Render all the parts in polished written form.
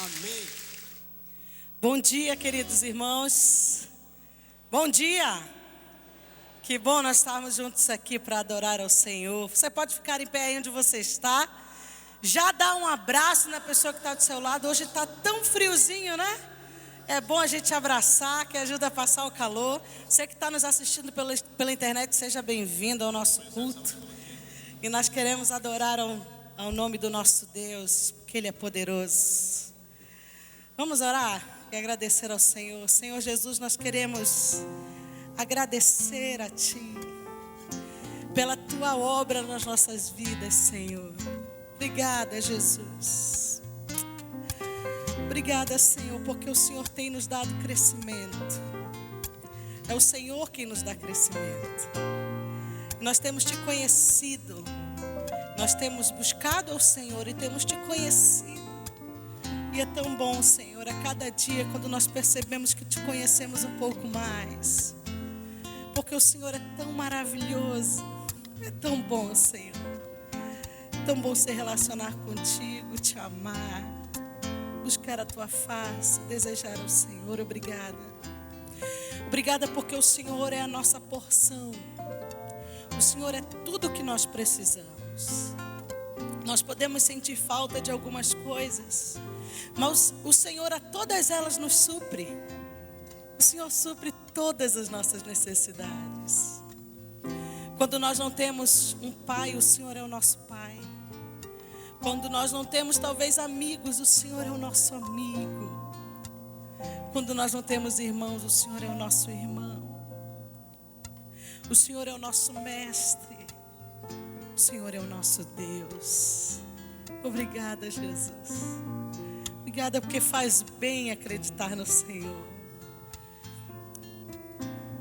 Amém. Bom dia, queridos irmãos. Bom dia. Que bom nós estarmos juntos aqui para adorar ao Senhor. Você pode ficar em pé aí onde você está. Já dá um abraço na pessoa que está do seu lado. Hoje está tão friozinho, né? É bom a gente abraçar, que ajuda a passar o calor. Você que está nos assistindo pela internet, seja bem-vindo ao nosso culto. E nós queremos adorar ao nome do nosso Deus, porque Ele é poderoso. Vamos orar e agradecer ao Senhor. Senhor Jesus, nós queremos agradecer a Ti pela Tua obra nas nossas vidas, Senhor. Obrigada, Jesus. Obrigada, Senhor, porque o Senhor tem nos dado crescimento. É o Senhor quem nos dá crescimento. Nós temos Te conhecido. Nós temos buscado ao Senhor e temos Te conhecido. E é tão bom, Senhor, a cada dia quando nós percebemos que Te conhecemos um pouco mais. Porque o Senhor é tão maravilhoso. É tão bom, Senhor. É tão bom se relacionar contigo, Te amar, buscar a Tua face, desejar ao Senhor. Obrigada. Obrigada porque o Senhor é a nossa porção. O Senhor é tudo o que nós precisamos. Nós podemos sentir falta de algumas coisas, mas o Senhor a todas elas nos supre. O Senhor supre todas as nossas necessidades. Quando nós não temos um pai, o Senhor é o nosso pai. Quando nós não temos talvez amigos, o Senhor é o nosso amigo. Quando nós não temos irmãos, o Senhor é o nosso irmão. O Senhor é o nosso mestre. O Senhor é o nosso Deus. Obrigada, Jesus. Obrigada porque faz bem acreditar no Senhor.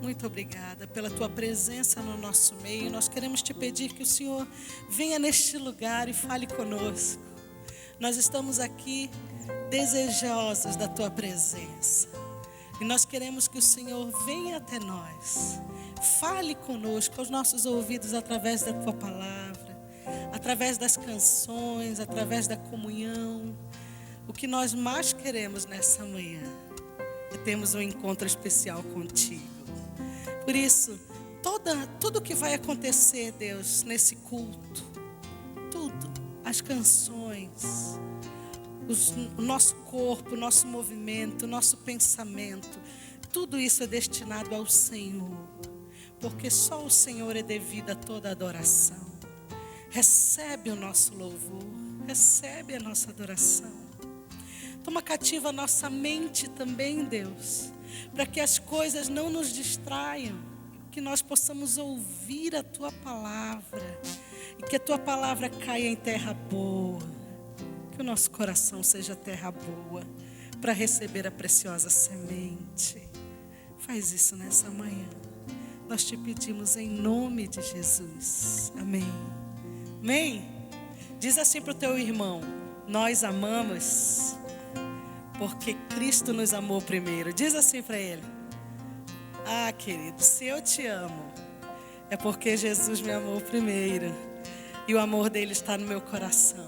Muito obrigada pela Tua presença no nosso meio. Nós queremos Te pedir que o Senhor venha neste lugar e fale conosco. Nós estamos aqui desejosos da Tua presença. E nós queremos que o Senhor venha até nós. Fale conosco aos nossos ouvidos através da Tua palavra, através das canções, através da comunhão. O que nós mais queremos nessa manhã é termos um encontro especial contigo. Por isso, tudo que vai acontecer, Deus, nesse culto, tudo, as canções, o nosso corpo, o nosso movimento, o nosso pensamento, tudo isso é destinado ao Senhor, porque só o Senhor é devido a toda adoração. Recebe o nosso louvor, recebe a nossa adoração. Toma cativa a nossa mente também, Deus, para que as coisas não nos distraiam, que nós possamos ouvir a Tua palavra e que a Tua palavra caia em terra boa, que o nosso coração seja terra boa para receber a preciosa semente. Faz isso nessa manhã. Nós Te pedimos em nome de Jesus. Amém. Amém? Diz assim para o teu irmão: nós amamos porque Cristo nos amou primeiro. Diz assim para ele: ah, querido, se eu te amo, é porque Jesus me amou primeiro. E o amor dele está no meu coração.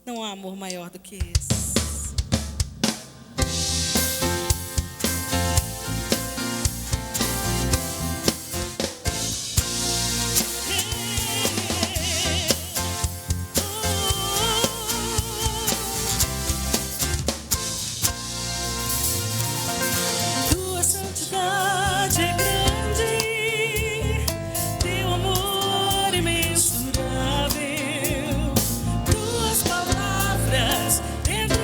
Não há amor maior do que esse. Tuas palavras dentro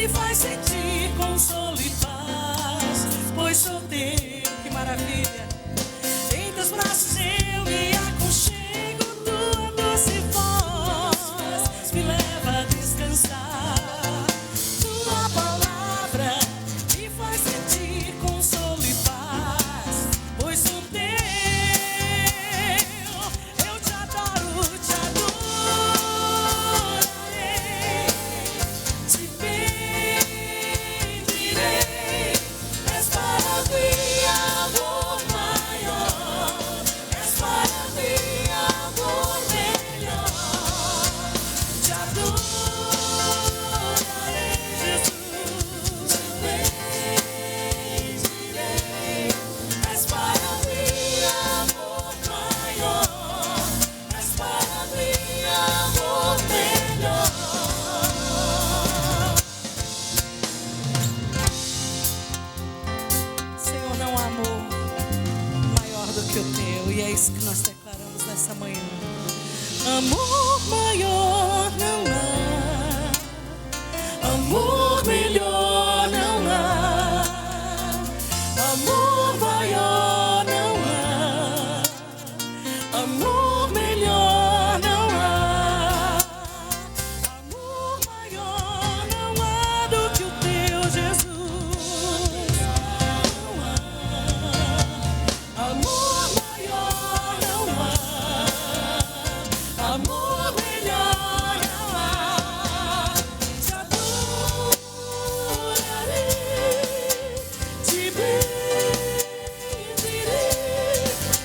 me faz sentir consolo e paz, pois sou teu. Que maravilha! Em teus braços eu me aconchego, tua doce voz me leva a descansar. Tua palavra me faz sentir consolo e paz, pois sou teu. Eu te adoro, te adorarei, te bendirei. És para mim amor maior, és para mim amor melhor. Te adorarei, Jesus, te bendirei. És para mim amor maior, és para mim amor melhor. Senhor, não há amor maior do que o teu, e é isso que nós declaramos nessa manhã. Amor maior não há, amor melhor não há, amor maior não há, amor melhor não há, amor maior não há do que o teu, Jesus. Não há. Amor maior não há, amor melhor não há. Te adorarei, te bendirei.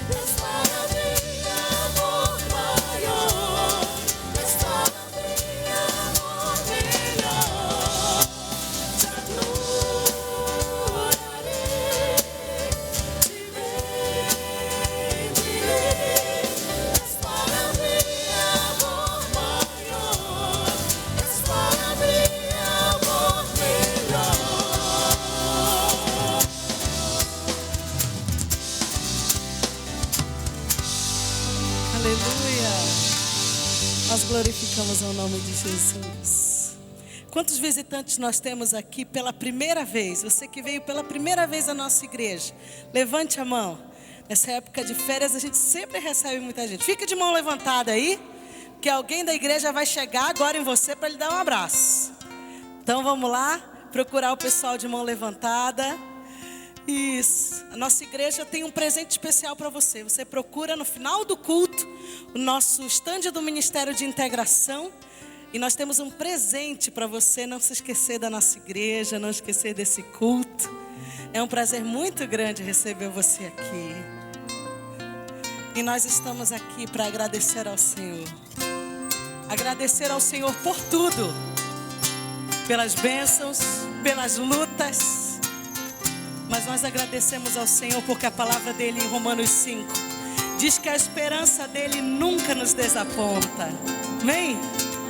És para mim amor maior, és para mim amor melhor. Te adorarei, te bendirei. És para mim amor maior, és para mim amor melhor. Aleluia! Nós glorificamos o nome de Jesus. Quantos visitantes nós temos aqui pela primeira vez? Você que veio pela primeira vez à nossa igreja, levante a mão. Nessa época de férias a gente sempre recebe muita gente. Fica de mão levantada aí, que alguém da igreja vai chegar agora em você para lhe dar um abraço. Então vamos lá, procurar o pessoal de mão levantada. Isso. A nossa igreja tem um presente especial para você. Você procura no final do culto o nosso estande do Ministério de Integração. E nós temos um presente para você não se esquecer da nossa igreja, não esquecer desse culto. É um prazer muito grande receber você aqui. E nós estamos aqui para agradecer ao Senhor. Agradecer ao Senhor por tudo. Pelas bênçãos, pelas lutas. Mas nós agradecemos ao Senhor porque a palavra dele em Romanos 5 diz que a esperança dele nunca nos desaponta. Amém?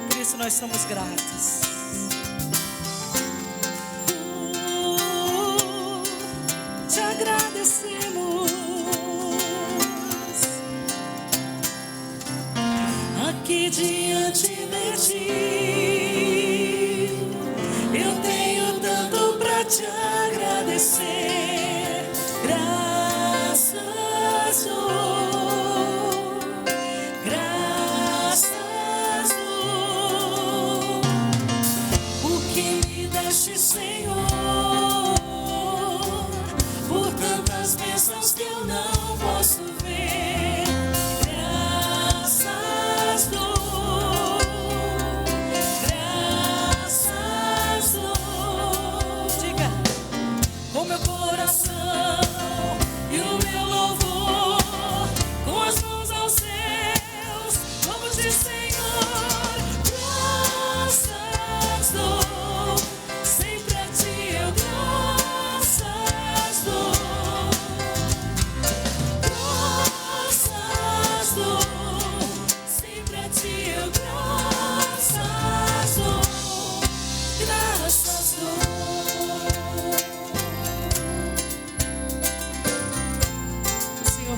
Por isso nós somos gratos. Te agradecemos. Aqui diante de ti, eu tenho tanto pra te agradecer. Graças dou, graças dou. O que me deste, Senhor, por tantas bênçãos que eu não posso ver. Graças dou, graças dou. Diga, com meu coração e o meu louvor, com as mãos aos céus, vamos dizer, Senhor, graças dou, sempre a ti eu graças dou, graças dou, sempre a ti eu graças dou, graças dou.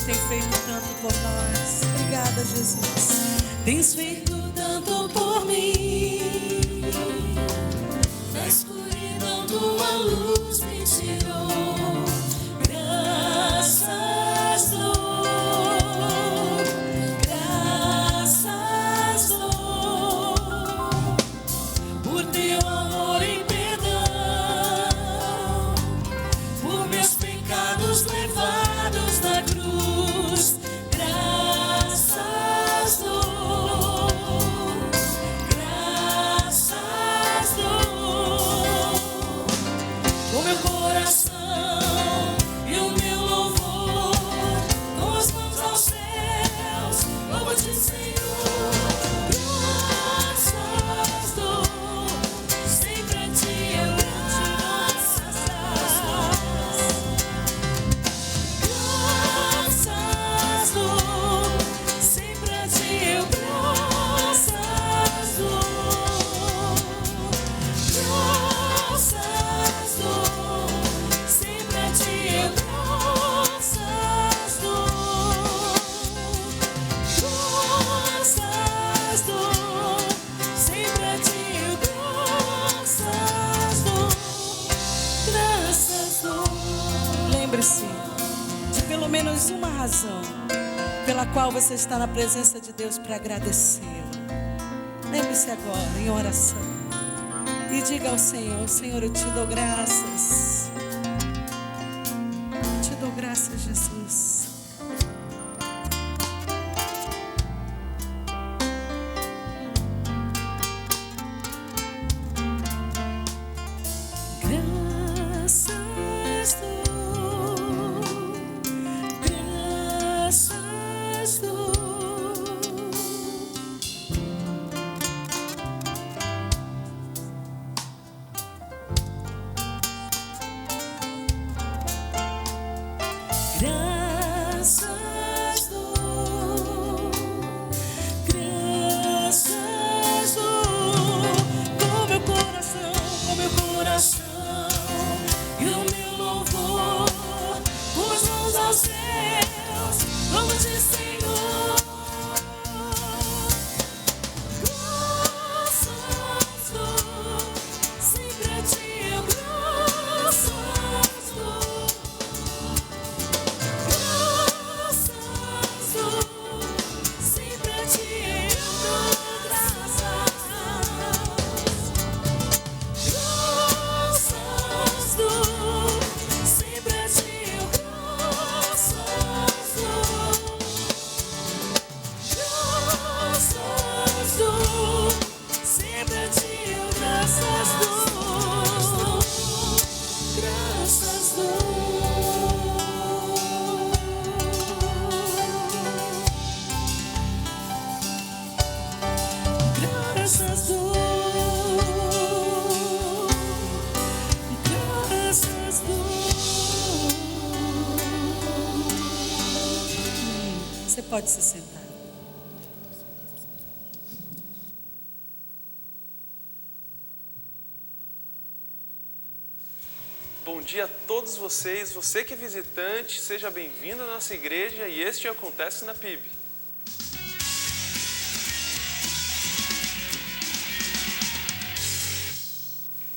Tem feito tanto por nós. Obrigada, Jesus. Tens feito tanto por mim. Na escuridão luz me tirou. Graças dou, graças dou, por teu amor e perdão, por meus pecados levados na cruz. Graças dou, graças dou, com meu coração e o meu louvor, com as mãos aos céus, louvo-te, Senhor. Graças dou, sempre a ti eu graças dou. Graças dou, sempre a ti eu graças dou. Graças dou, sempre a ti eu graças dou. Graças dou, sempre a ti eu graças dou. Graças dou. Lembre-se de pelo menos uma razão pela qual você está na presença de Deus para agradecê-lo. Lembre-se agora em oração e diga ao Senhor: Senhor, eu te dou graças. Te dou graças, Jesus. Graças dou, graças dou. Graças dou, graças dou, com meu coração e o meu louvor, com as mãos aos céus, louvo-te, Senhor. Graças dou, sempre a ti eu graças dou. Graças dou, sempre a ti eu dou graças. Graças dou, sempre a ti eu graças dou. Graças dou, sempre a ti eu graças dou. Graças dou. Graças dou, graças dou. Você pode se sentar. Bom dia a todos vocês, você que é visitante, seja bem-vindo à nossa igreja e este Acontece na PIB.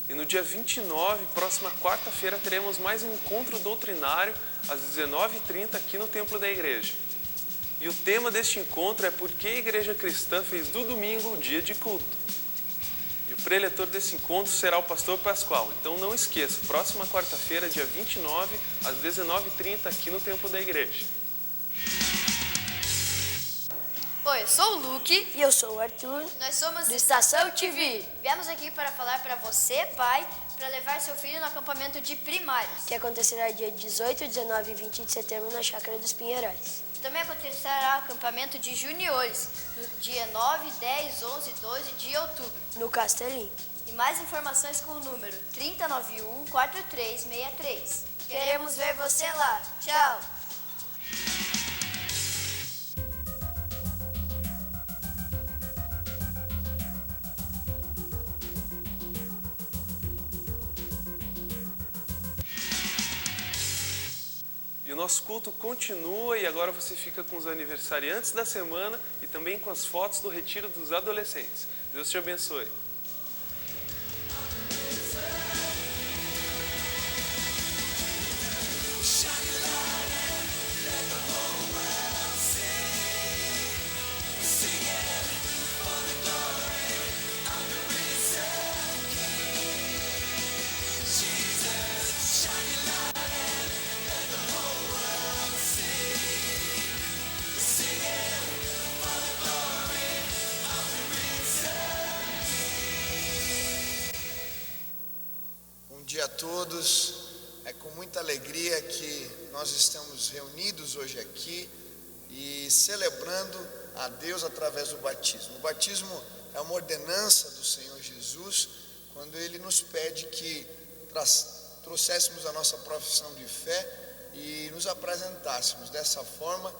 E no dia 29, próxima quarta-feira, teremos mais um encontro doutrinário às 19h30 aqui no Templo da Igreja. E o tema deste encontro é por que a Igreja Cristã fez do domingo o dia de culto. E o preletor desse encontro será o pastor Pascoal. Então não esqueça, próxima quarta-feira, dia 29, às 19h30, aqui no Templo da Igreja. Oi, eu sou o Luke. E eu sou o Arthur, Nós somos do Estação TV, Viemos aqui para falar para você, pai, para levar seu filho no acampamento de primários. que acontecerá dia 18, 19 e 20 de setembro na Chácara dos Pinheirais. Também acontecerá o acampamento de juniores, no dia 9, 10, 11 e 12 de outubro. No Castelinho. E mais informações com o número 3091-4363. Queremos ver você lá. Tchau! E o nosso culto continua e agora você fica com os aniversariantes da semana e também com as fotos do retiro dos adolescentes. Deus te abençoe. dia a todos. É com muita alegria que nós estamos reunidos hoje aqui e celebrando a Deus através do batismo. O batismo é uma ordenança do Senhor Jesus, quando Ele nos pede que trouxéssemos a nossa profissão de fé e nos apresentássemos dessa forma,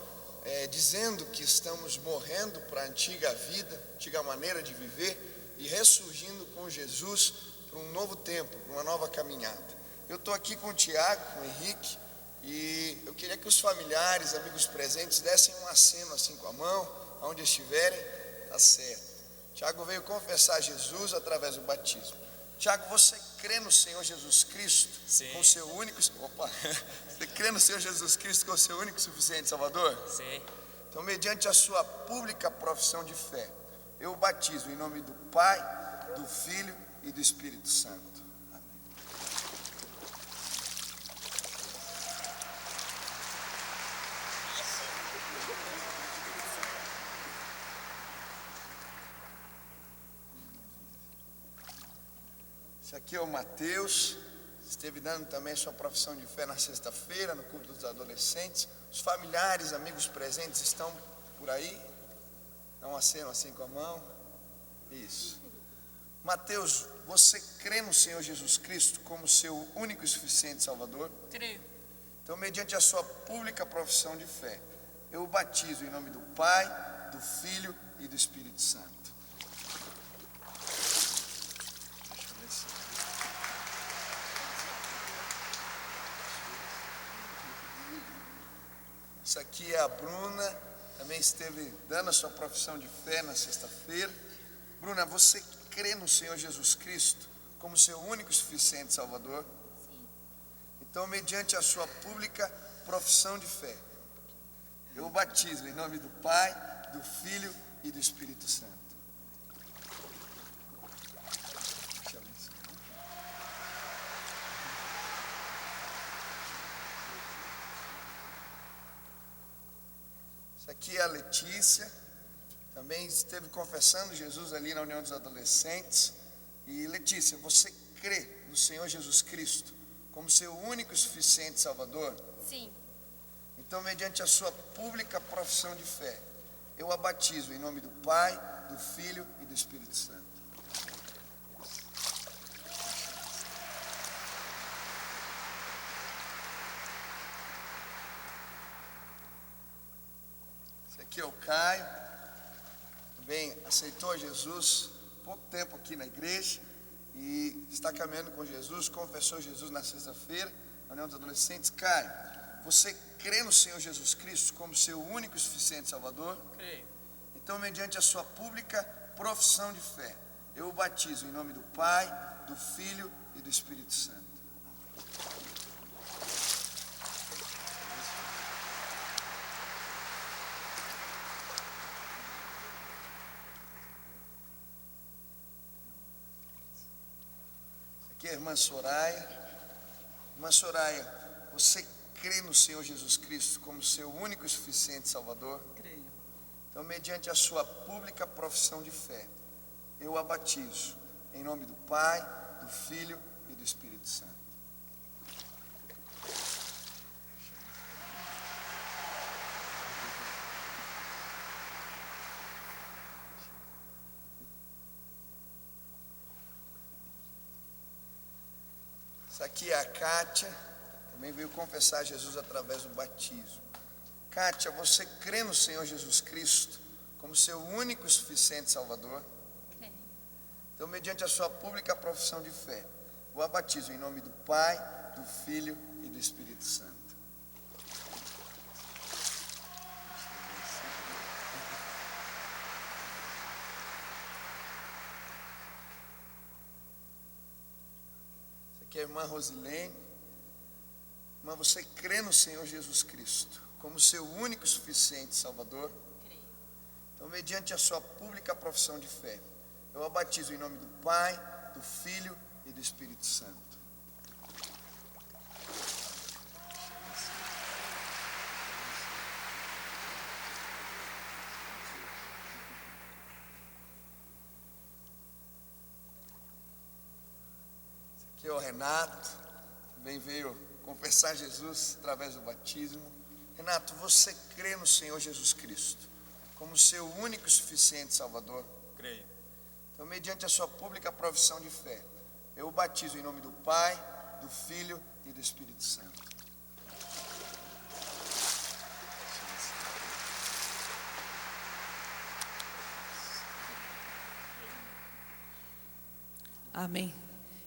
dizendo que estamos morrendo para a antiga vida, antiga maneira de viver e ressurgindo com Jesus para um novo tempo, para uma nova caminhada. Eu estou aqui com o Tiago, com o Henrique, e eu queria que os familiares, amigos presentes, dessem um aceno assim com a mão, aonde estiverem, tá certo. Tiago veio confessar Jesus através do batismo. Tiago, você crê no Senhor Jesus Cristo? Sim. Com seu único... Opa! Você crê no Senhor Jesus Cristo com seu único e suficiente Salvador? Sim. Então, mediante a sua pública profissão de fé, eu o batizo em nome do Pai, do Filho e do Espírito Santo. Esse aqui é o Mateus, esteve dando também sua profissão de fé na sexta-feira, no culto dos adolescentes. Os familiares, amigos presentes estão por aí. Dá um aceno assim com a mão. Isso. Mateus, você crê no Senhor Jesus Cristo como seu único e suficiente Salvador? Creio. Então, mediante a sua pública profissão de fé, eu o batizo em nome do Pai, do Filho e do Espírito Santo. Isso aqui é a Bruna, também esteve dando a sua profissão de fé na sexta-feira. Bruna, você crê no Senhor Jesus Cristo como seu único e suficiente Salvador? Sim. Então, mediante a sua pública profissão de fé, eu o batizo em nome do Pai, do Filho e do Espírito Santo. Aqui é a Letícia, também esteve confessando Jesus ali na União dos Adolescentes. E Letícia, você crê no Senhor Jesus Cristo como seu único e suficiente Salvador? Sim. Então, mediante a sua pública profissão de fé, eu a batizo em nome do Pai, do Filho e do Espírito Santo. Aqui é o Caio, também aceitou Jesus há pouco tempo aqui na igreja e está caminhando com Jesus, confessou Jesus na sexta-feira, na União dos Adolescentes. Caio, você crê no Senhor Jesus Cristo como seu único e suficiente Salvador? Creio. Então, mediante a sua pública profissão de fé, eu o batizo em nome do Pai, do Filho e do Espírito Santo. Aqui é a irmã Soraya. Irmã Soraya, você crê no Senhor Jesus Cristo como seu único e suficiente Salvador? Creio. Então, mediante a sua pública profissão de fé, eu a batizo em nome do Pai, do Filho e do Espírito Santo. Essa aqui é a Kátia, também veio confessar Jesus através do batismo. Kátia, você crê no Senhor Jesus Cristo como seu único e suficiente Salvador? Creio. Então, mediante a sua pública profissão de fé, eu a batizo em nome do Pai, do Filho e do Espírito Santo. Aqui é a irmã Rosilene. Irmã, você crê no Senhor Jesus Cristo como seu único e suficiente Salvador? Creio. Então, mediante a sua pública profissão de fé, eu a batizo em nome do Pai, do Filho e do Espírito Santo. que é o Renato, também veio confessar Jesus através do batismo. Renato, você crê no Senhor Jesus Cristo como seu único e suficiente Salvador? Creio. Então, mediante a sua pública profissão de fé, eu o batizo em nome do Pai, do Filho e do Espírito Santo. Amém.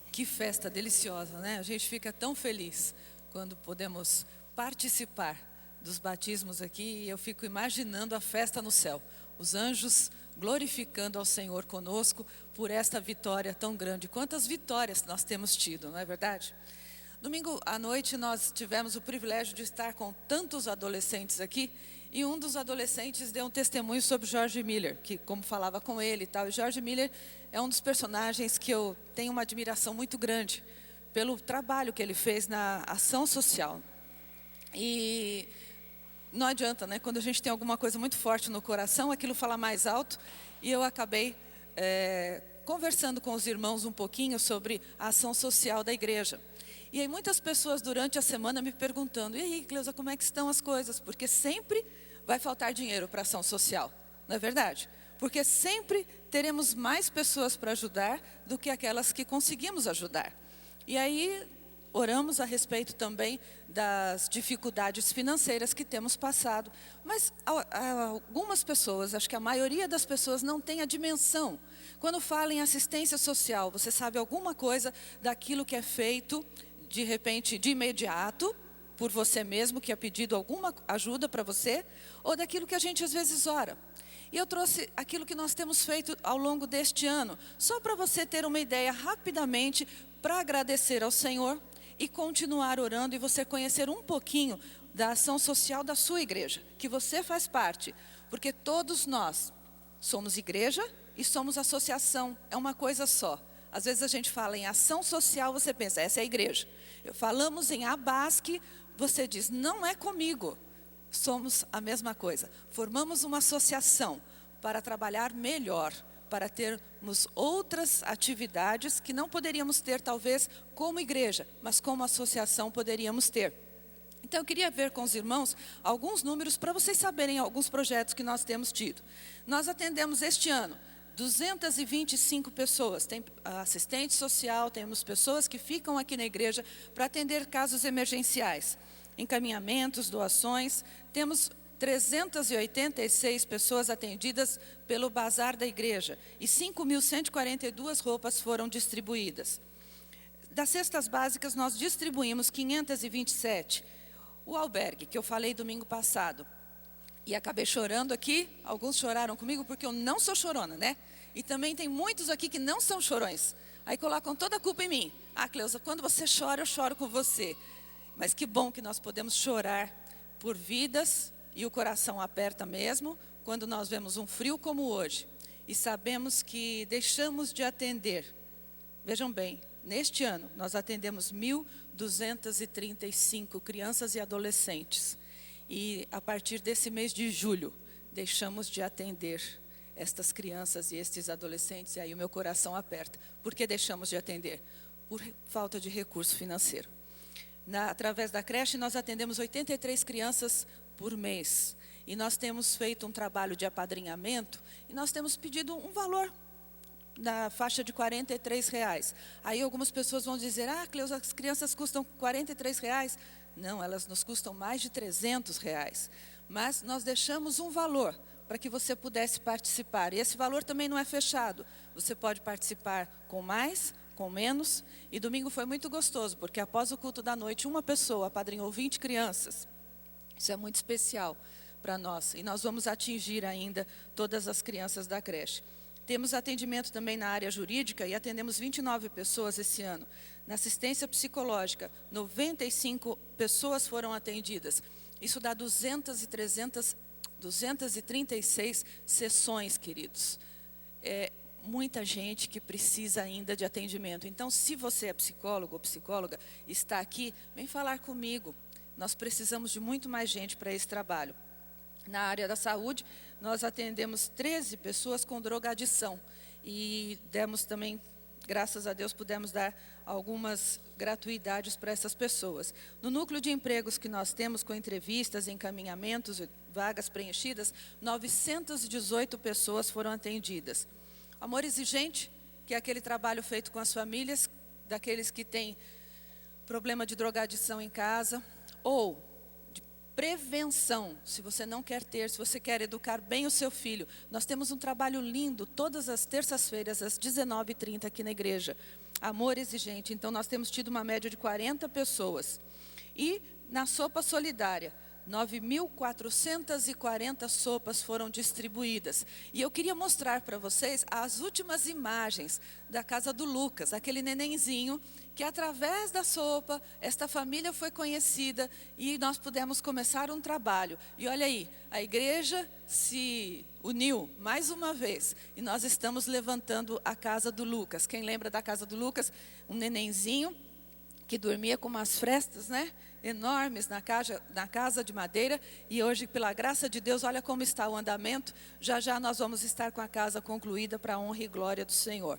Que festa deliciosa, né? A gente fica tão feliz quando podemos participar dos batismos aqui, e eu fico imaginando a festa no céu. Os anjos glorificando ao Senhor conosco por esta vitória tão grande. Quantas vitórias nós temos tido, não é verdade? Domingo à noite nós tivemos o privilégio de estar com tantos adolescentes aqui, e um dos adolescentes deu um testemunho sobre George Miller, que como falava com ele e tal. E George Miller é um dos personagens que eu tenho uma admiração muito grande pelo trabalho que ele fez na ação social. E não adianta, né? Quando a gente tem alguma coisa muito forte no coração, aquilo fala mais alto. E eu acabei conversando com os irmãos um pouquinho sobre a ação social da igreja. E aí muitas pessoas durante a semana me perguntando: e aí, Cleusa, como é que estão as coisas? Porque sempre vai faltar dinheiro para ação social, não é verdade? Porque sempre teremos mais pessoas para ajudar do que aquelas que conseguimos ajudar. E aí oramos a respeito também das dificuldades financeiras que temos passado. Mas algumas pessoas, acho que a maioria das pessoas não tem a dimensão. Quando fala em assistência social, você sabe alguma coisa daquilo que é feito, de repente, de imediato, por você mesmo, que é pedido alguma ajuda para você, ou daquilo que a gente às vezes ora. E eu trouxe aquilo que nós temos feito ao longo deste ano, só para você ter uma ideia rapidamente, para agradecer ao Senhor e continuar orando, e você conhecer um pouquinho da ação social da sua igreja, que você faz parte, porque todos nós somos igreja e somos associação, é uma coisa só. Às vezes a gente fala em ação social, você pensa, essa é a igreja. Falamos em Abasque, você diz, não é comigo. Somos a mesma coisa. Formamos uma associação para trabalhar melhor, para termos outras atividades que não poderíamos ter, talvez, como igreja, mas como associação poderíamos ter. Então, eu queria ver com os irmãos alguns números para vocês saberem alguns projetos que nós temos tido. Nós atendemos este ano 225 pessoas, tem assistente social, temos pessoas que ficam aqui na igreja para atender casos emergenciais, encaminhamentos, doações. Temos 386 pessoas atendidas pelo bazar da igreja e 5.142 roupas foram distribuídas. Das cestas básicas, nós distribuímos 527. O albergue, que eu falei domingo passado, e acabei chorando aqui, alguns choraram comigo porque eu não sou chorona, né? E também tem muitos aqui que não são chorões. Aí colocam toda a culpa em mim. Ah, Cleusa, quando você chora, eu choro com você. Mas que bom que nós podemos chorar por vidas, e o coração aperta mesmo, quando nós vemos um frio como hoje. E sabemos que deixamos de atender. Vejam bem, neste ano nós atendemos 1.235 crianças e adolescentes. E a partir desse mês de julho, deixamos de atender estas crianças e estes adolescentes. E aí o meu coração aperta. Por que deixamos de atender? Por falta de recurso financeiro. Através da creche, nós atendemos 83 crianças por mês. E nós temos feito um trabalho de apadrinhamento, e nós temos pedido um valor na faixa de R$43. Aí algumas pessoas vão dizer, ah, Cleusa, as crianças custam R$43. Não, elas nos custam mais de R$300. Mas nós deixamos um valor para que você pudesse participar. E esse valor também não é fechado. Você pode participar com mais, com menos. E domingo foi muito gostoso, porque após o culto da noite, uma pessoa apadrinhou 20 crianças. Isso é muito especial para nós. E nós vamos atingir ainda todas as crianças da creche. Temos atendimento também na área jurídica e atendemos 29 pessoas esse ano. Na assistência psicológica, 95 pessoas foram atendidas. Isso dá 236 sessões, queridos. É muita gente que precisa ainda de atendimento. Então, se você é psicólogo ou psicóloga, está aqui, vem falar comigo. Nós precisamos de muito mais gente para esse trabalho. Na área da saúde, nós atendemos 13 pessoas com drogadição. E demos também, graças a Deus pudemos dar algumas gratuidades para essas pessoas. No núcleo de empregos que nós temos, com entrevistas, encaminhamentos, vagas preenchidas, 918 pessoas foram atendidas. Amor Exigente, que é aquele trabalho feito com as famílias, daqueles que têm problema de drogadição em casa, ou de prevenção, se você não quer ter, se você quer educar bem o seu filho. Nós temos um trabalho lindo, todas as terças-feiras, às 19h30 aqui na igreja. Amor Exigente. Então, nós temos tido uma média de 40 pessoas. E na sopa solidária, 9.440 sopas foram distribuídas. E eu queria mostrar para vocês as últimas imagens da casa do Lucas, aquele nenenzinho que através da sopa, esta família foi conhecida e nós pudemos começar um trabalho. E olha aí, a igreja se uniu mais uma vez e nós estamos levantando a casa do Lucas. Quem lembra da casa do Lucas? Um nenenzinho que dormia com umas frestas, né, enormes na casa de madeira, e hoje, pela graça de Deus, olha como está o andamento. Já já nós vamos estar com a casa concluída para a honra e glória do Senhor.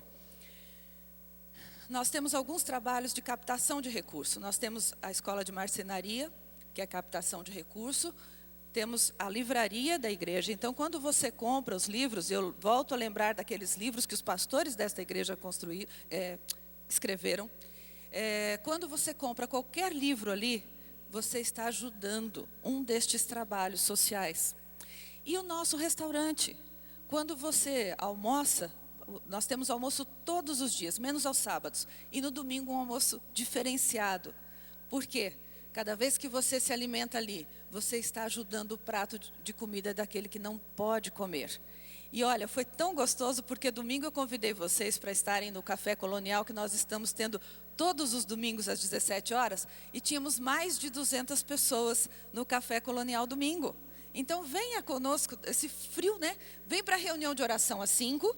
Nós temos alguns trabalhos de captação de recurso. Nós temos a escola de marcenaria, que é captação de recurso. Temos a livraria da igreja. Então, quando você compra os livros, eu volto a lembrar daqueles livros que os pastores desta igreja escreveram. Quando você compra qualquer livro ali, você está ajudando um destes trabalhos sociais. E o nosso restaurante, quando você almoça, nós temos almoço todos os dias, menos aos sábados. E no domingo um almoço diferenciado. Por quê? Cada vez que você se alimenta ali, você está ajudando o prato de comida daquele que não pode comer. E olha, foi tão gostoso porque domingo eu convidei vocês para estarem no Café Colonial, que nós estamos tendo todos os domingos às 17 horas, e tínhamos mais de 200 pessoas no Café Colonial domingo. Então venha conosco, esse frio, né? Vem para a reunião de oração às 5,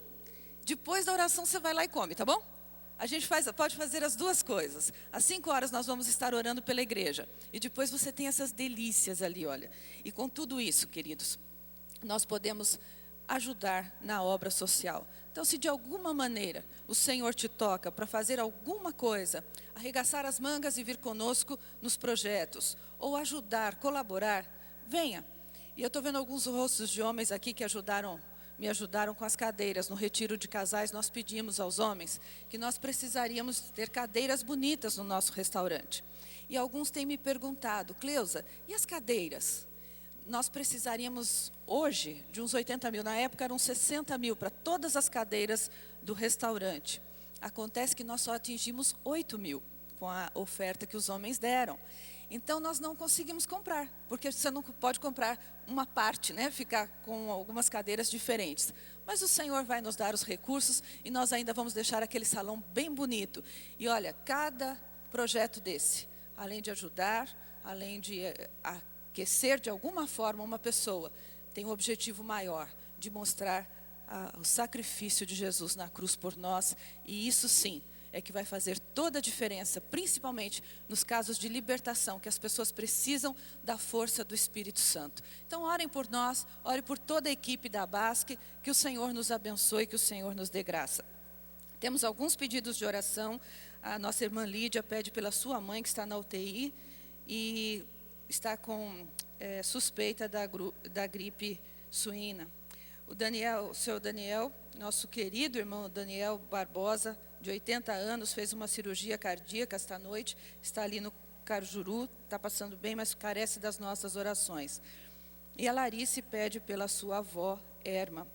depois da oração você vai lá e come, tá bom? A gente pode fazer as duas coisas. Às 5 horas nós vamos estar orando pela igreja, e depois você tem essas delícias ali, olha. E com tudo isso, queridos, nós podemos ajudar na obra social. Então, se de alguma maneira o Senhor te toca para fazer alguma coisa, arregaçar as mangas e vir conosco nos projetos, ou ajudar, colaborar, venha. E eu estou vendo alguns rostos de homens aqui que me ajudaram com as cadeiras. No retiro de casais, nós pedimos aos homens que nós precisaríamos ter cadeiras bonitas no nosso restaurante. E alguns têm me perguntado: Cleusa, e as cadeiras? Nós precisaríamos hoje de uns 80 mil, na época eram 60 mil para todas as cadeiras do restaurante. Acontece que nós só atingimos 8 mil com a oferta que os homens deram. Então nós não conseguimos comprar, porque você não pode comprar uma parte, né? Ficar com algumas cadeiras diferentes. Mas o Senhor vai nos dar os recursos e nós ainda vamos deixar aquele salão bem bonito. E olha, cada projeto desse, além de ajudar, além de aquecer de alguma forma uma pessoa, tem um objetivo maior, de mostrar o sacrifício de Jesus na cruz por nós. E isso sim é que vai fazer toda a diferença, principalmente nos casos de libertação, que as pessoas precisam da força do Espírito Santo. Então orem por nós, orem por toda a equipe da Basque, que o Senhor nos abençoe, que o Senhor nos dê graça. Temos alguns pedidos de oração. A nossa irmã Lídia pede pela sua mãe, que está na UTI, e está com suspeita da gripe suína. O seu Daniel, nosso querido irmão Daniel Barbosa, de 80 anos, fez uma cirurgia cardíaca esta noite, está ali no Carjuru, está passando bem, mas carece das nossas orações. E a Larice pede pela sua avó, Erma,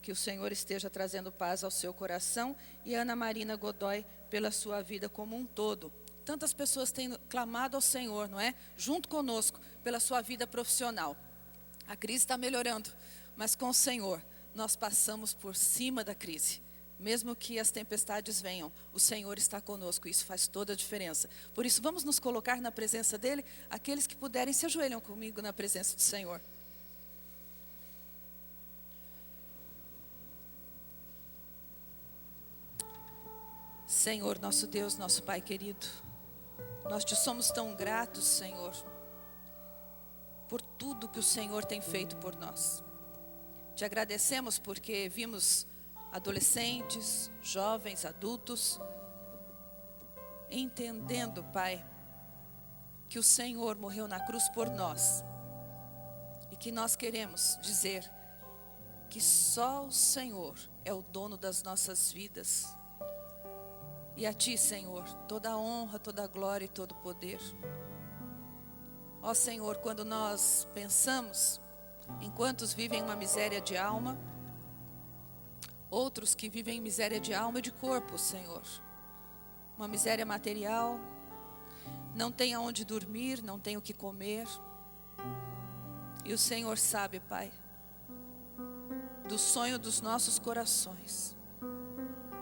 que o Senhor esteja trazendo paz ao seu coração, e a Ana Marina Godoy pela sua vida como um todo. Tantas pessoas têm clamado ao Senhor, não é? Junto conosco, pela sua vida profissional. A crise está melhorando, mas com o Senhor, nós passamos por cima da crise. Mesmo que as tempestades venham, o Senhor está conosco, isso faz toda a diferença. Por isso, vamos nos colocar na presença dEle. Aqueles que puderem, se ajoelham comigo na presença do Senhor. Senhor, nosso Deus, nosso Pai querido, nós te somos tão gratos, Senhor, por tudo que o Senhor tem feito por nós. Te agradecemos porque vimos adolescentes, jovens, adultos, entendendo, Pai, que o Senhor morreu na cruz por nós e que nós queremos dizer que só o Senhor é o dono das nossas vidas. E a Ti, Senhor, toda a honra, toda a glória e todo o poder. Ó Senhor, quando nós pensamos em quantos vivem uma miséria de alma, outros que vivem miséria de alma e de corpo, Senhor, uma miséria material, não tem aonde dormir, não tem o que comer, e o Senhor sabe, Pai, do sonho dos nossos corações,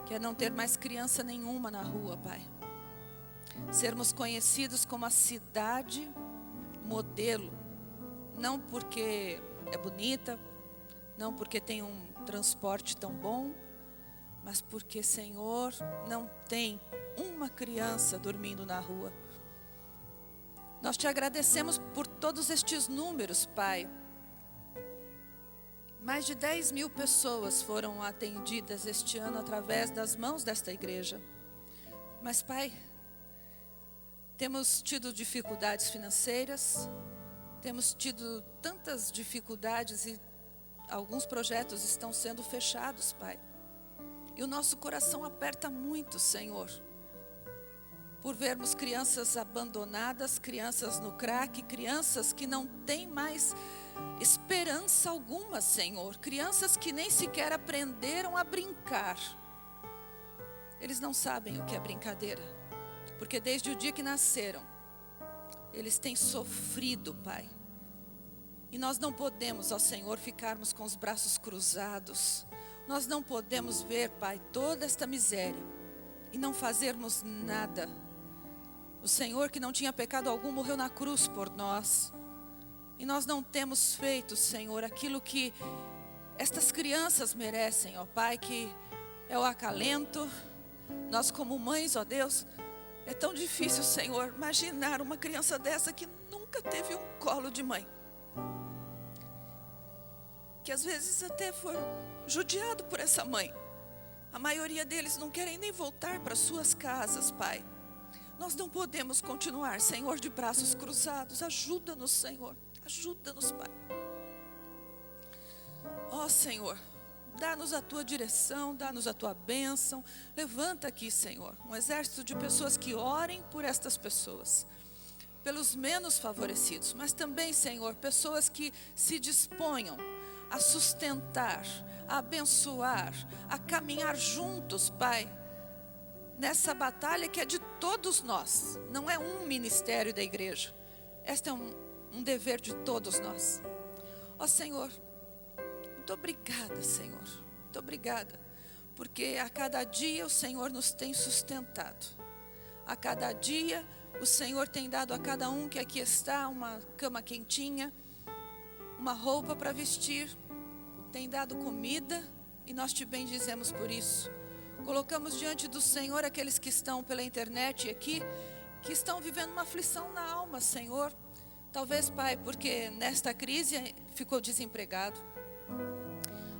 que é não ter mais criança nenhuma na rua, Pai, sermos conhecidos como a cidade modelo, não porque é bonita, não porque tem um transporte tão bom, mas porque, Senhor, não tem uma criança dormindo na rua. Nós Te agradecemos por todos estes números, Pai. Mais de 10.000 pessoas foram atendidas este ano através das mãos desta igreja. Mas, Pai, temos tido dificuldades financeiras, temos tido tantas dificuldades e alguns projetos estão sendo fechados, Pai. E o nosso coração aperta muito, Senhor, por vermos crianças abandonadas, crianças no crack, crianças que não têm mais esperança alguma, Senhor. Crianças que nem sequer aprenderam a brincar. Eles não sabem o que é brincadeira, porque desde o dia que nasceram, eles têm sofrido, Pai. E nós não podemos, ó Senhor, ficarmos com os braços cruzados. Nós não podemos ver, Pai, toda esta miséria e não fazermos nada. O Senhor, que não tinha pecado algum, morreu na cruz por nós. E nós não temos feito, Senhor, aquilo que estas crianças merecem, ó Pai, que é o acalento. Nós como mães, ó Deus, é tão difícil, Senhor, imaginar uma criança dessa que nunca teve um colo de mãe, que às vezes até foram judiados por essa mãe. A maioria deles não querem nem voltar para suas casas, Pai. Nós não podemos continuar, Senhor, de braços cruzados. Ajuda-nos, Senhor. Ajuda-nos, Pai. Ó Senhor, dá-nos a Tua direção, dá-nos a Tua bênção. Levanta aqui, Senhor, um exército de pessoas que orem por estas pessoas, pelos menos favorecidos, mas também, Senhor, pessoas que se disponham a sustentar, a abençoar, a caminhar juntos, Pai, nessa batalha que é de todos nós. Não é um ministério da igreja. Este é um dever de todos nós. Ó Senhor, muito obrigada, Senhor. Muito obrigada, porque a cada dia o Senhor nos tem sustentado. A cada dia o Senhor tem dado a cada um que aqui está uma cama quentinha, uma roupa para vestir, tem dado comida, e nós Te bendizemos por isso. Colocamos diante do Senhor aqueles que estão pela internet aqui, que estão vivendo uma aflição na alma, Senhor. Talvez, Pai, porque nesta crise ficou desempregado.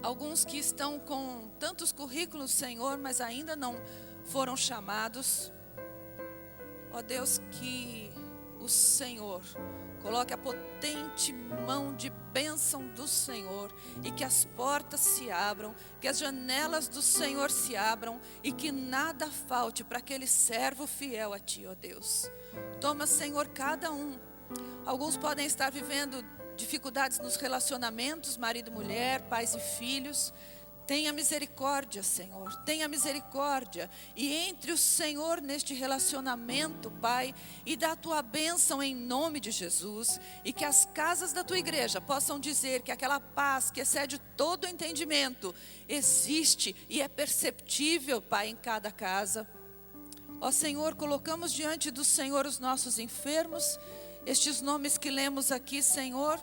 Alguns que estão com tantos currículos, Senhor, mas ainda não foram chamados. Ó Deus, que o Senhor coloque a potente mão de bênção do Senhor e que as portas se abram, que as janelas do Senhor se abram e que nada falte para aquele servo fiel a Ti, ó Deus. Toma, Senhor, cada um. Alguns podem estar vivendo dificuldades nos relacionamentos, marido e mulher, pais e filhos. Tenha misericórdia, Senhor, tenha misericórdia. E entre o Senhor neste relacionamento, Pai, e dá a Tua bênção em nome de Jesus. E que as casas da Tua igreja possam dizer que aquela paz que excede todo entendimento existe e é perceptível, Pai, em cada casa. Ó Senhor, colocamos diante do Senhor os nossos enfermos, estes nomes que lemos aqui, Senhor,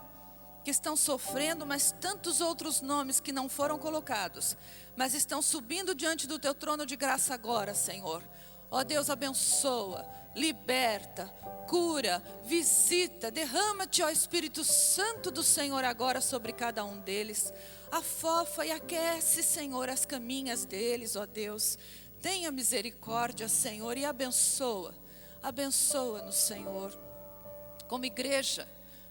que estão sofrendo, mas tantos outros nomes que não foram colocados, mas estão subindo diante do Teu trono de graça agora, Senhor. Ó Deus, abençoa, liberta, cura, visita, derrama-te, ó Espírito Santo do Senhor, agora sobre cada um deles. Afofa e aquece, Senhor, as caminhas deles, ó Deus. Tenha misericórdia, Senhor, e abençoa-nos, Senhor. Como igreja,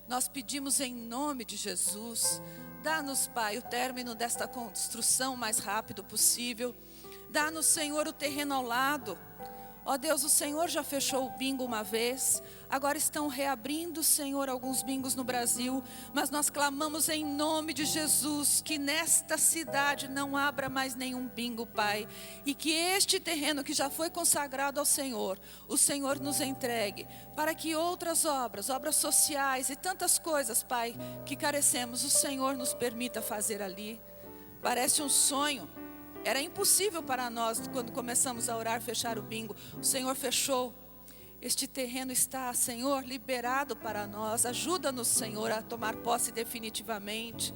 nós pedimos em nome de Jesus, dá-nos, Pai, o término desta construção o mais rápido possível. Dá-nos, Senhor, o terreno ao lado. Ó Deus, o Senhor já fechou o bingo uma vez, agora estão reabrindo, Senhor, alguns bingos no Brasil, mas nós clamamos em nome de Jesus, que nesta cidade não abra mais nenhum bingo, Pai, e que este terreno que já foi consagrado ao Senhor, o Senhor nos entregue, para que outras obras sociais e tantas coisas, Pai, que carecemos, o Senhor nos permita fazer ali. Parece um sonho. Era impossível para nós, quando começamos a orar, fechar o bingo. O Senhor fechou. Este terreno está, Senhor, liberado para nós. Ajuda-nos, Senhor, a tomar posse definitivamente.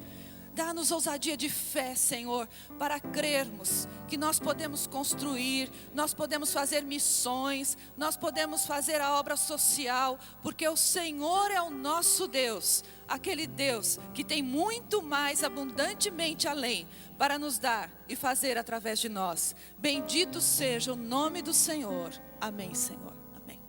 Dá-nos ousadia de fé, Senhor, para crermos que nós podemos construir, nós podemos fazer missões, nós podemos fazer a obra social, porque o Senhor é o nosso Deus, aquele Deus que tem muito mais abundantemente além para nos dar e fazer através de nós. Bendito seja o nome do Senhor. Amém, Senhor. Amém.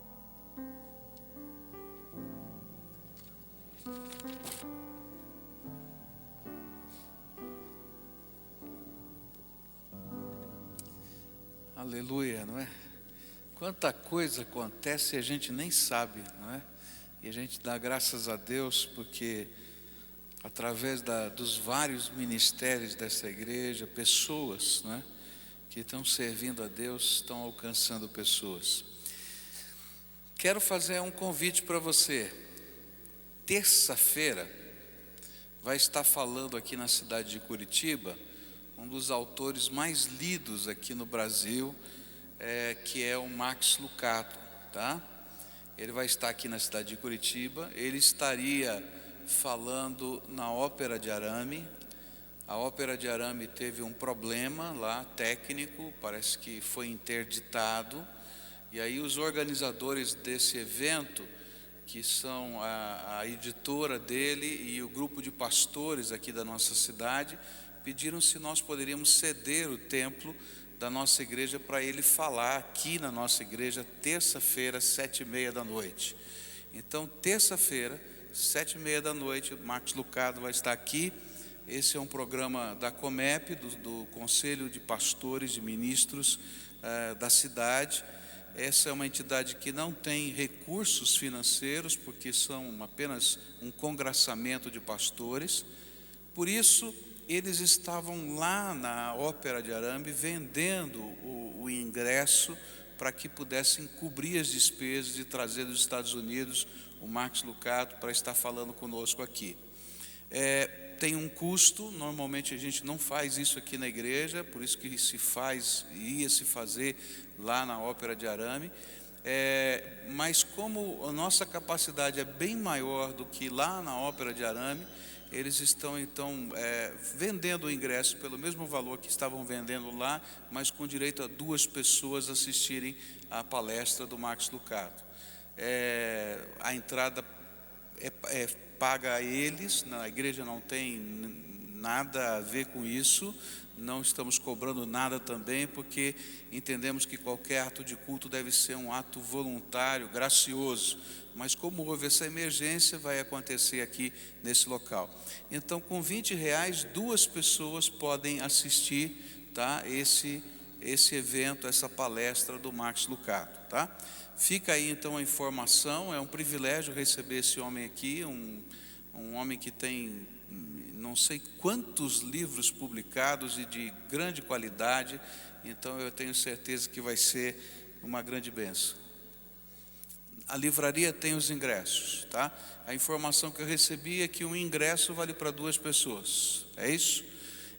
Aleluia, não é? Quanta coisa acontece e a gente nem sabe, não é? E a gente dá graças a Deus porque através dos vários ministérios dessa igreja, pessoas, não é? Que estão servindo a Deus, estão alcançando pessoas. Quero fazer um convite para você. Terça-feira vai estar falando aqui na cidade de Curitiba um dos autores mais lidos aqui no Brasil, que é o Max Lucado, tá? Ele vai estar aqui na cidade de Curitiba. Ele estaria falando na Ópera de Arame. A Ópera de Arame teve um problema lá técnico, parece que foi interditado, e aí os organizadores desse evento, que são a editora dele e o grupo de pastores aqui da nossa cidade, pediram se nós poderíamos ceder o templo da nossa igreja para ele falar aqui na nossa igreja, terça-feira, 7h30 da noite. Então, terça-feira, 7h30 da noite, o Max Lucado vai estar aqui. Esse é um programa da Comep, do Conselho de Pastores e Ministros da cidade. Essa é uma entidade que não tem recursos financeiros, porque são apenas um congraçamento de pastores. Por isso, eles estavam lá na Ópera de Arame vendendo o ingresso para que pudessem cobrir as despesas de trazer dos Estados Unidos o Max Lucado para estar falando conosco aqui. Tem um custo, normalmente a gente não faz isso aqui na igreja, por isso que ia se fazer lá na Ópera de Arame, mas como a nossa capacidade é bem maior do que lá na Ópera de Arame, eles estão então vendendo o ingresso pelo mesmo valor que estavam vendendo lá, mas com direito a 2 pessoas assistirem à palestra do Max Lucado. A entrada é paga a eles, a igreja não tem nada a ver com isso, não estamos cobrando nada também, porque entendemos que qualquer ato de culto deve ser um ato voluntário, gracioso, mas como houve essa emergência, vai acontecer aqui nesse local. Então, com R$20, 2 pessoas podem assistir, tá, esse evento, essa palestra do Max Lucado, tá? Fica aí então a informação. É um privilégio receber esse homem aqui, um homem que tem não sei quantos livros publicados e de grande qualidade, então eu tenho certeza que vai ser uma grande bênção. A livraria tem os ingressos, tá? A informação que eu recebi é que um ingresso vale para 2 pessoas, é isso?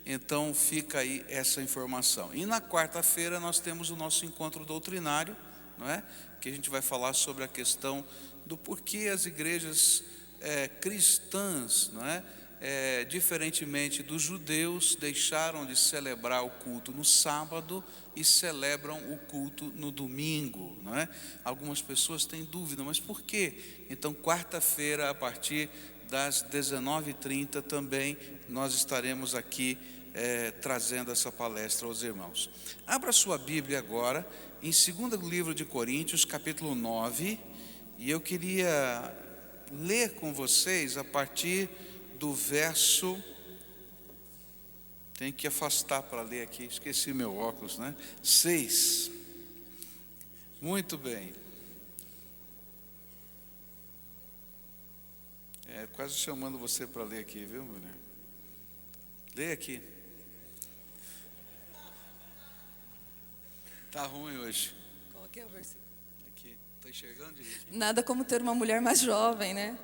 Então fica aí essa informação. E na quarta-feira nós temos o nosso encontro doutrinário, não é? Que a gente vai falar sobre a questão do porquê as igrejas cristãs, não é? diferentemente dos judeus, deixaram de celebrar o culto no sábado e celebram o culto no domingo, não é? Algumas pessoas têm dúvida, mas por quê? Então, quarta-feira, a partir das 19h30, também nós estaremos aqui trazendo essa palestra aos irmãos. Abra sua Bíblia agora, em 2º livro de Coríntios, capítulo 9, e eu queria ler com vocês a partir do verso, tem que afastar para ler aqui, esqueci meu óculos, né? 6. Muito bem. Quase chamando você para ler aqui, viu, mulher? Lê aqui. Tá ruim hoje. Qual que é o versículo? Aqui, tá enxergando direitinho? Nada como ter uma mulher mais jovem, né?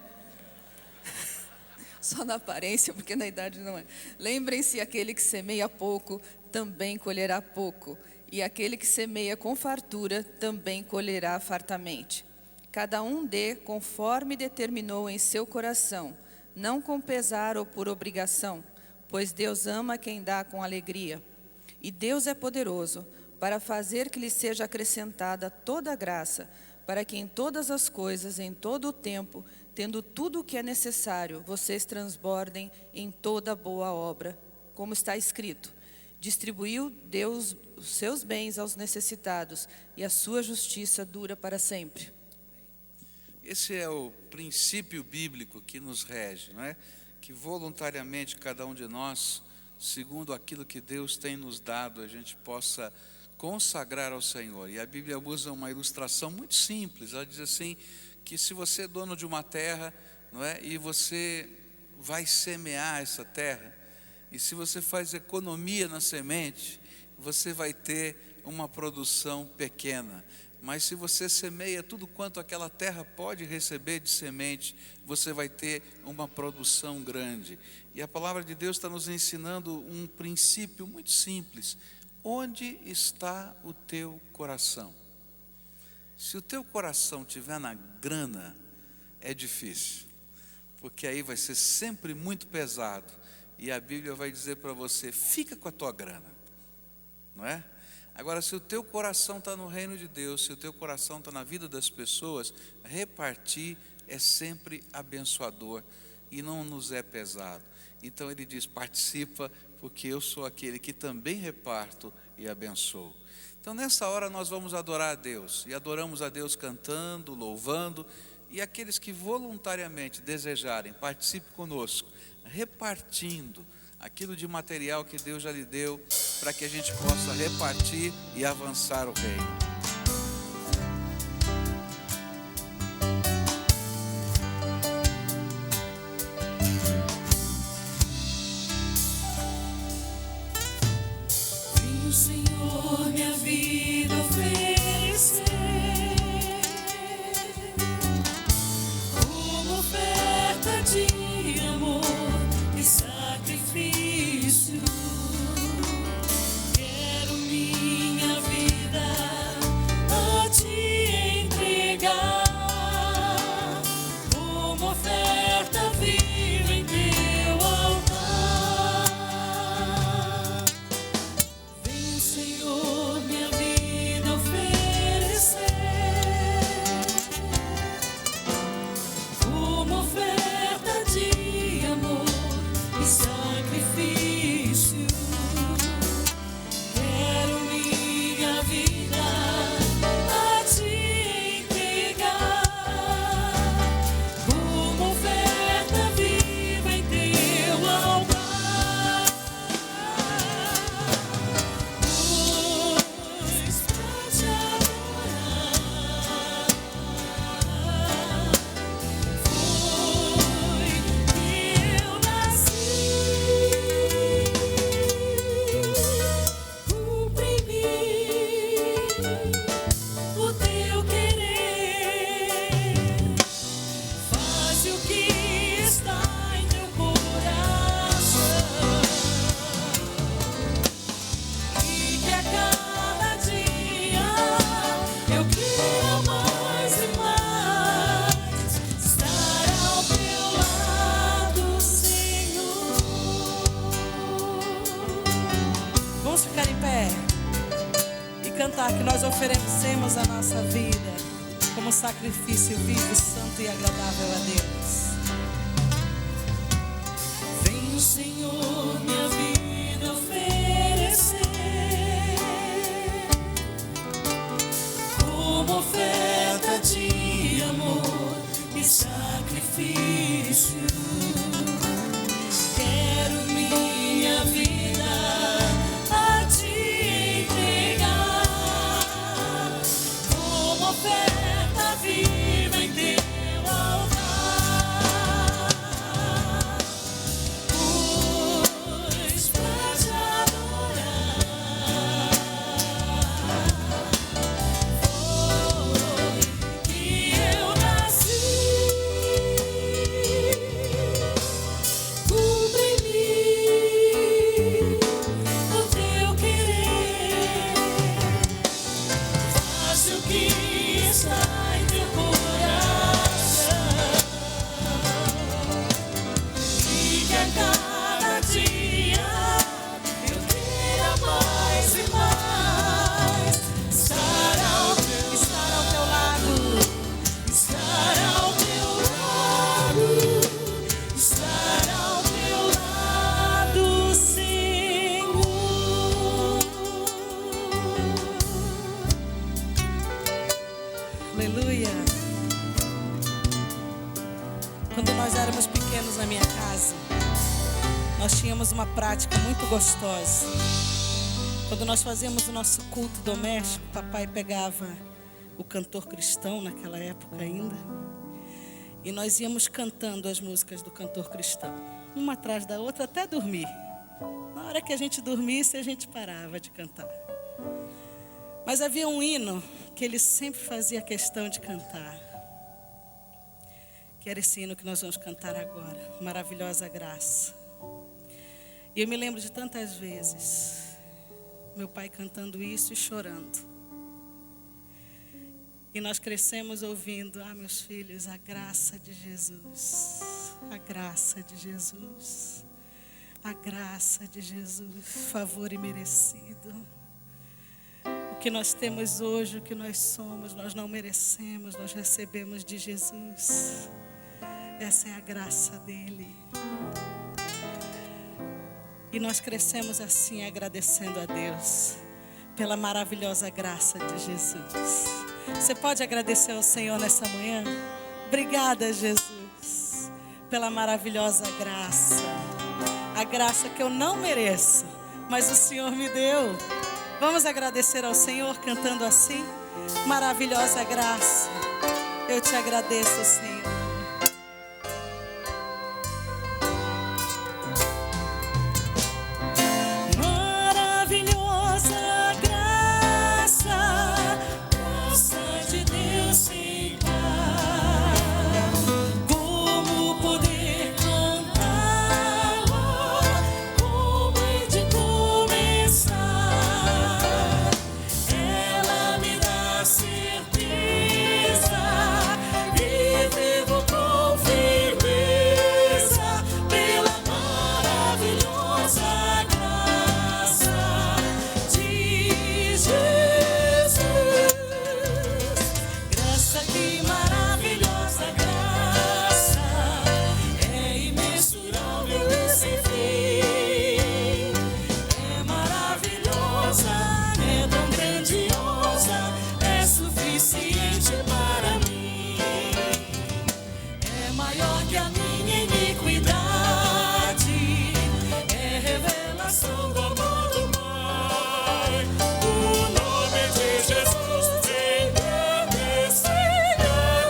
Só na aparência, porque na idade não é. Lembrem-se, aquele que semeia pouco, também colherá pouco. E aquele que semeia com fartura, também colherá fartamente. Cada um dê conforme determinou em seu coração, não com pesar ou por obrigação, pois Deus ama quem dá com alegria. E Deus é poderoso para fazer que lhe seja acrescentada toda a graça, para que em todas as coisas, em todo o tempo, tendo tudo o que é necessário, vocês transbordem em toda boa obra. Como está escrito, distribuiu Deus os seus bens aos necessitados, e a sua justiça dura para sempre. Esse é o princípio bíblico que nos rege, não é? Que voluntariamente cada um de nós, segundo aquilo que Deus tem nos dado, a gente possa consagrar ao Senhor. E a Bíblia usa uma ilustração muito simples. Ela diz assim, que se você é dono de uma terra, não é? E você vai semear essa terra, e se você faz economia na semente, você vai ter uma produção pequena. Mas se você semeia tudo quanto aquela terra pode receber de semente, você vai ter uma produção grande. E a palavra de Deus está nos ensinando um princípio muito simples. Onde está o teu coração? Se o teu coração estiver na grana, é difícil, porque aí vai ser sempre muito pesado, e a Bíblia vai dizer para você, fica com a tua grana, não é? Agora, se o teu coração está no reino de Deus, se o teu coração está na vida das pessoas, repartir é sempre abençoador e não nos é pesado. Então ele diz, participa, porque eu sou aquele que também reparto e abençoo. Então nessa hora nós vamos adorar a Deus, e adoramos a Deus cantando, louvando, e aqueles que voluntariamente desejarem, participe conosco, repartindo aquilo de material que Deus já lhe deu, para que a gente possa repartir e avançar o reino. Vem o Senhor minha vida oferecer como oferta de amor e sacrifício. Quero minha vida sacrifício vivo, santo e agradável a Deus. Vem o Senhor minha vida oferecer como oferta de amor e sacrifício. Quero minha vida a te entregar como oferta viva em teu altar. Pois pra te adorar foi que eu nasci. Cumpre em mim o teu querer. Faz o que está em teu coração. E que a cada dia eu queira mais e mais estar ao teu lado, estar ao teu lado, estar ao teu lado, Senhor. Aleluia. Quando nós éramos pequenos na minha casa, nós tínhamos uma prática muito gostosa. Quando nós fazíamos o nosso culto doméstico, papai pegava o cantor cristão naquela época ainda, e nós íamos cantando as músicas do cantor cristão, uma atrás da outra até dormir. Na hora que a gente dormisse, a gente parava de cantar. Mas havia um hino que ele sempre fazia questão de cantar, que era esse hino que nós vamos cantar agora, Maravilhosa Graça. E eu me lembro de tantas vezes meu pai cantando isso e chorando. E nós crescemos ouvindo: ah, meus filhos, a graça de Jesus, a graça de Jesus, a graça de Jesus, favor imerecido. O que nós temos hoje, o que nós somos, nós não merecemos, nós recebemos de Jesus. Essa é a graça dele. E nós crescemos assim, agradecendo a Deus pela maravilhosa graça de Jesus. Você pode agradecer ao Senhor nessa manhã? Obrigada, Jesus, pela maravilhosa graça. A graça que eu não mereço, mas o Senhor me deu. Vamos agradecer ao Senhor cantando assim: maravilhosa graça, eu te agradeço, Senhor. Maravilhosa graça, graça de Deus sem par. Como poder cantar, como hei de começar? Ela me dá certeza, viver vou com firmeza pela maravilhosa graça de Jesus. Graça, que maravilhosa graça, é imensurável e sem fim. É maravilhosa, é tão grandiosa, é suficiente para mim. É maior que a minha iniquidade, é revelação do amor do Pai. O nome de Jesus engrandecerá.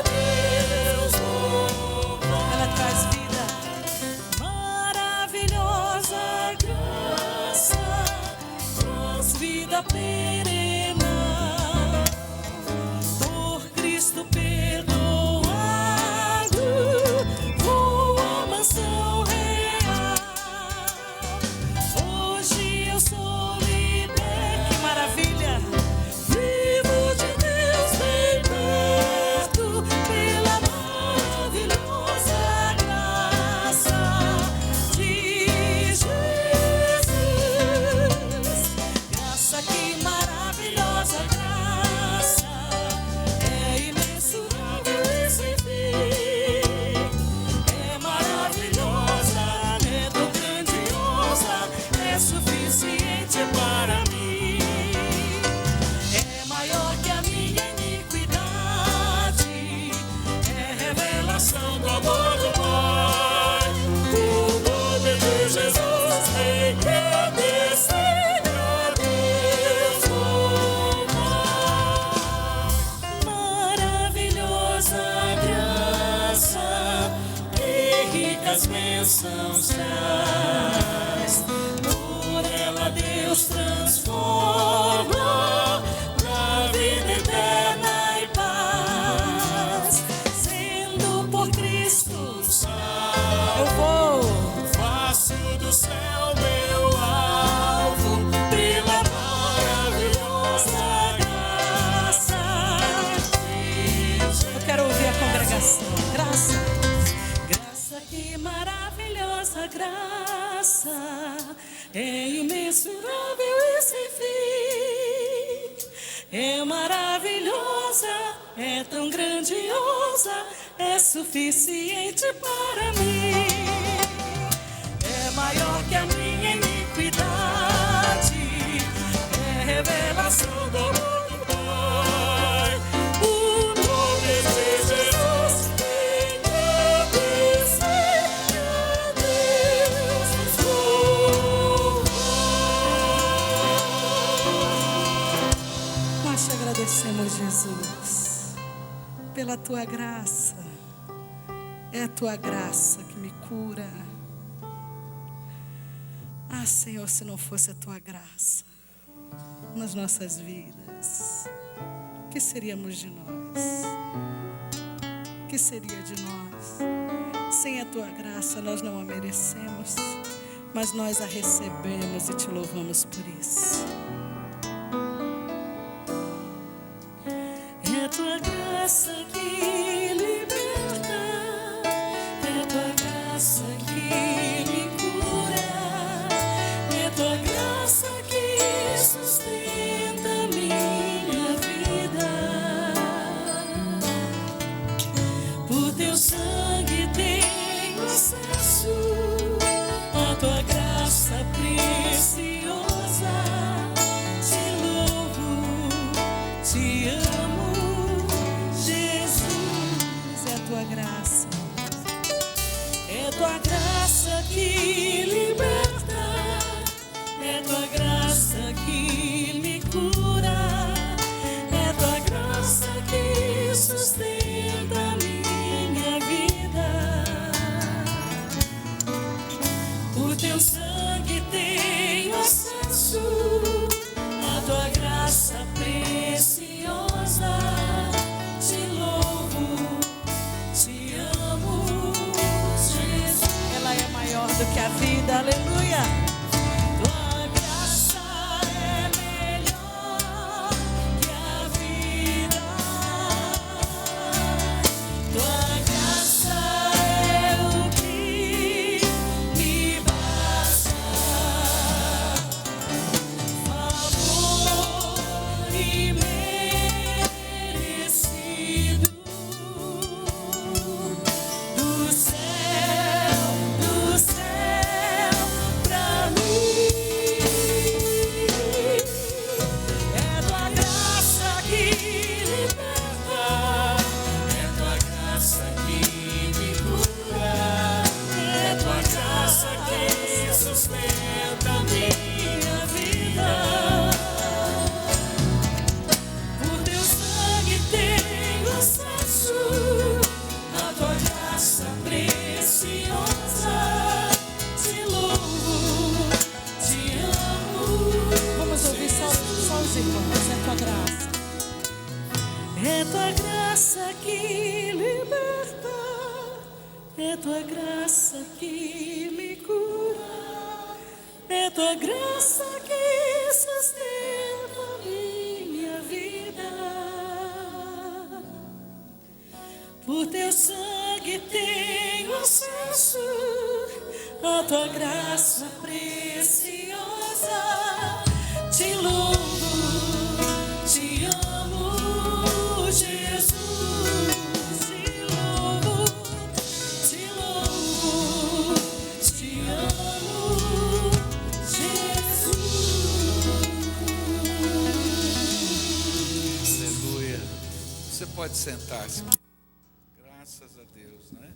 bênçãos traz. Por ela Deus transforma na vida eterna e paz. Sendo por Cristo salvo, Eu vou. faço do céu meu alvo pela maravilhosa graça. Eu quero ouvir a congregação. Graça. Graça, que maravilhosa graça, é imensurável e sem fim. É maravilhosa, é tão grandiosa, é suficiente para mim. É maior que a minha iniquidade, é revelação do amor do Pai. O nome de Jesus engrandecer a Deus louvar. Nós te agradecemos, Jesus, pela tua graça. É a tua graça que me cura. Ah, Senhor, se não fosse a tua graça nas nossas vidas, o que seríamos de nós? O que seria de nós? Sem a tua graça nós não a merecemos, mas nós a recebemos e te louvamos por isso. É tua graça que liberta, é tua graça que me cura, é tua graça que sustenta minha vida. Por teu sangue tenho acesso à tua graça preciosa. Te louvo, te amo, Jesus. É a tua graça. É tua graça que liberta, é tua graça que me cura, é tua graça que sustenta minha vida. Por teu sangue tenho acesso à tua graça preciosa. Te louvo, te amo, Jesus. Ela é maior do que a vida, aleluia. Tua graça é melhor que a vida. Tua graça é o que me basta. Favor imerecido do céu pra mim. É tua graça que liberta, é tua graça que me cura, é tua graça que sustenta minha vida. Por teu sangue tenho acesso à tua graça preciosa. Te louvo, te amo. Vamos ouvir só os irmãos. É a tua graça. É tua graça que liberta, é tua graça que me cura, é tua graça que sustenta minha vida. Por teu sangue tenho acesso à tua graça preciosa. Te louvo, te amo, Jesus. Te louvo, te louvo, te amo, Jesus. Aleluia. Você pode sentar-se. Graças a Deus, né?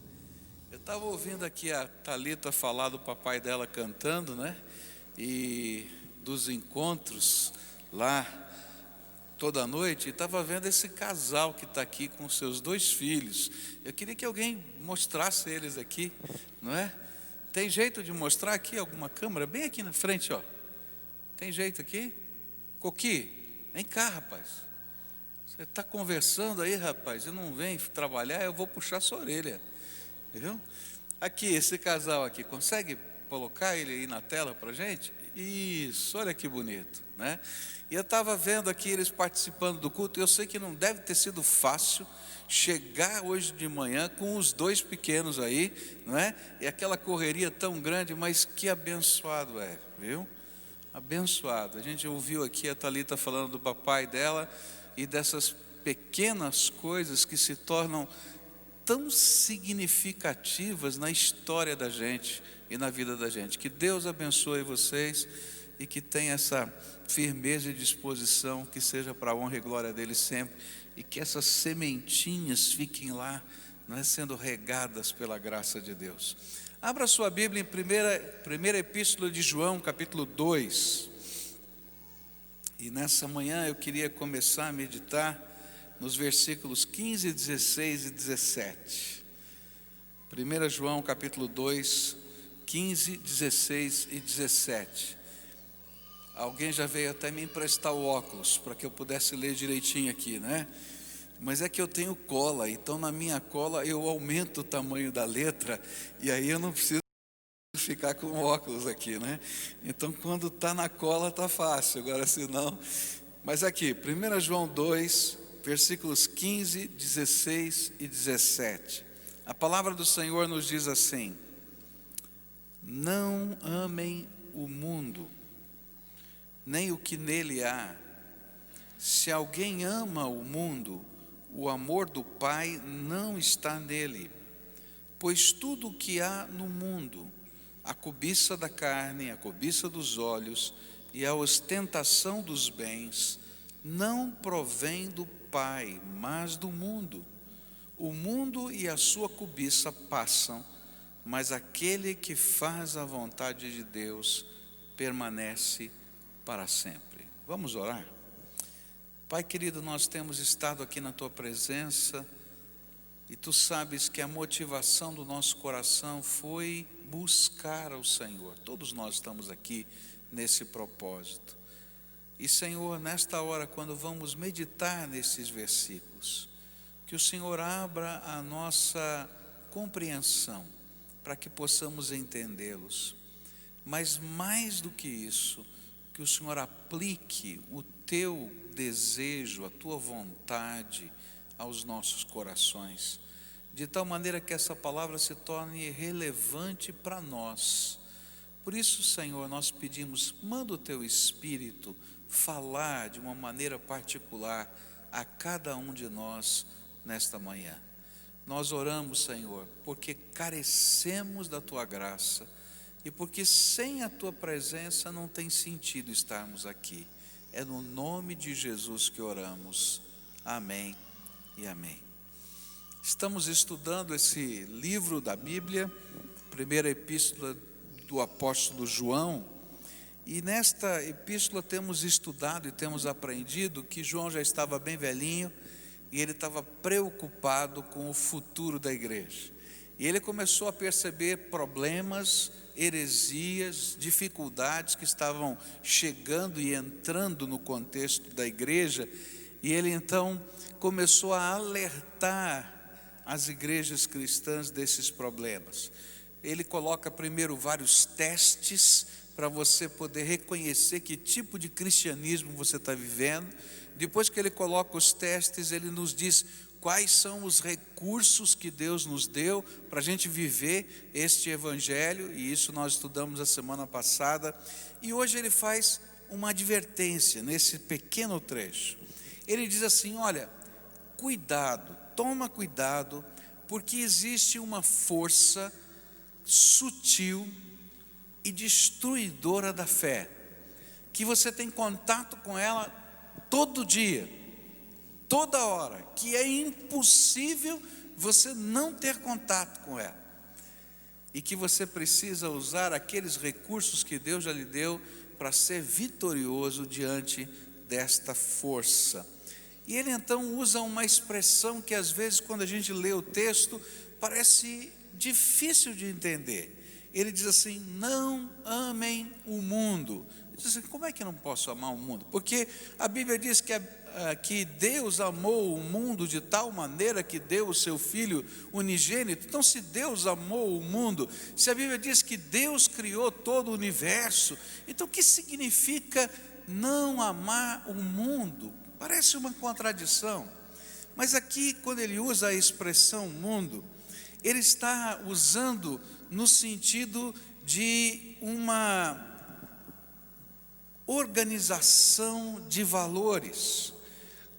Eu estava ouvindo aqui a Thalita falar do papai dela cantando, né? E dos encontros lá toda noite, e estava vendo esse casal que está aqui com seus 2 filhos. Eu queria que alguém mostrasse eles aqui, não é? Tem jeito de mostrar aqui alguma câmera? Bem aqui na frente, ó. Tem jeito aqui? Coqui, vem cá, rapaz. Você está conversando aí, rapaz, e não vem trabalhar, eu vou puxar sua orelha. Viu? Aqui, esse casal aqui, consegue colocar ele aí na tela para a gente? Isso, olha que bonito, né? E eu estava vendo aqui eles participando do culto, e eu sei que não deve ter sido fácil chegar hoje de manhã com os dois pequenos aí, não é? E aquela correria tão grande, mas que abençoado é, viu? Abençoado. A gente ouviu aqui a Thalita falando do papai dela e dessas pequenas coisas que se tornam tão significativas na história da gente e na vida da gente. Que Deus abençoe vocês e que tenha essa firmeza e disposição, que seja para a honra e glória dele sempre, e que essas sementinhas fiquem lá, não é, sendo regadas pela graça de Deus. Abra sua Bíblia em primeira epístola de João, capítulo 2. E nessa manhã eu queria começar a meditar nos versículos 15, 16 e 17. 1 João, capítulo 2, 15, 16 e 17. Alguém já veio até me emprestar o óculos para que eu pudesse ler direitinho aqui, né? Mas é que eu tenho cola, então na minha cola eu aumento o tamanho da letra e aí eu não preciso ficar com óculos aqui, né? Então quando está na cola está fácil, agora se não... Mas aqui, 1 João 2, versículos 15, 16 e 17. A palavra do Senhor nos diz assim: não amem o mundo, nem o que nele há. Se alguém ama o mundo, o amor do Pai não está nele. Pois tudo o que há no mundo, a cobiça da carne, a cobiça dos olhos e a ostentação dos bens, não provém do Pai, mas do mundo. O mundo e a sua cobiça passam, mas aquele que faz a vontade de Deus permanece para sempre. Vamos orar? Pai querido, nós temos estado aqui na Tua presença e Tu sabes que a motivação do nosso coração foi buscar ao Senhor. Todos nós estamos aqui nesse propósito. E Senhor, nesta hora, quando vamos meditar nesses versículos, que o Senhor abra a nossa compreensão para que possamos entendê-los. Mas mais do que isso, que o Senhor aplique o Teu desejo, a Tua vontade aos nossos corações, de tal maneira que essa palavra se torne relevante para nós. Por isso, Senhor, nós pedimos, manda o Teu Espírito falar de uma maneira particular a cada um de nós nesta manhã. Nós oramos, Senhor, porque carecemos da Tua graça e porque sem a Tua presença não tem sentido estarmos aqui. É no nome de Jesus que oramos. Amém e amém. Estamos estudando esse livro da Bíblia, primeira epístola do apóstolo João, e nesta epístola temos estudado e temos aprendido que João já estava bem velhinho e ele estava preocupado com o futuro da igreja. E ele começou a perceber problemas, heresias, dificuldades que estavam chegando e entrando no contexto da igreja, e ele então começou a alertar as igrejas cristãs desses problemas. Ele coloca primeiro vários testes para você poder reconhecer que tipo de cristianismo você está vivendo. Depois que ele coloca os testes, ele nos diz quais são os recursos que Deus nos deu para a gente viver este evangelho, e isso nós estudamos a semana passada. E hoje ele faz uma advertência nesse pequeno trecho. Ele diz assim: olha, cuidado, toma cuidado, porque existe uma força sutil e destruidora da fé, que você tem contato com ela todo dia, toda hora, que é impossível você não ter contato com ela, e que você precisa usar aqueles recursos que Deus já lhe deu para ser vitorioso diante desta força. E ele então usa uma expressão que às vezes quando a gente lê o texto parece difícil de entender. ele diz assim: não amem o mundo. Ele diz assim: como é que eu não posso amar o mundo? Porque a Bíblia diz que Deus amou o mundo de tal maneira que deu o seu Filho unigênito. Então, se Deus amou o mundo, se a Bíblia diz que Deus criou todo o universo, então o que significa não amar o mundo? Parece uma contradição. Mas aqui, quando ele usa a expressão mundo, ele está usando no sentido de uma organização de valores.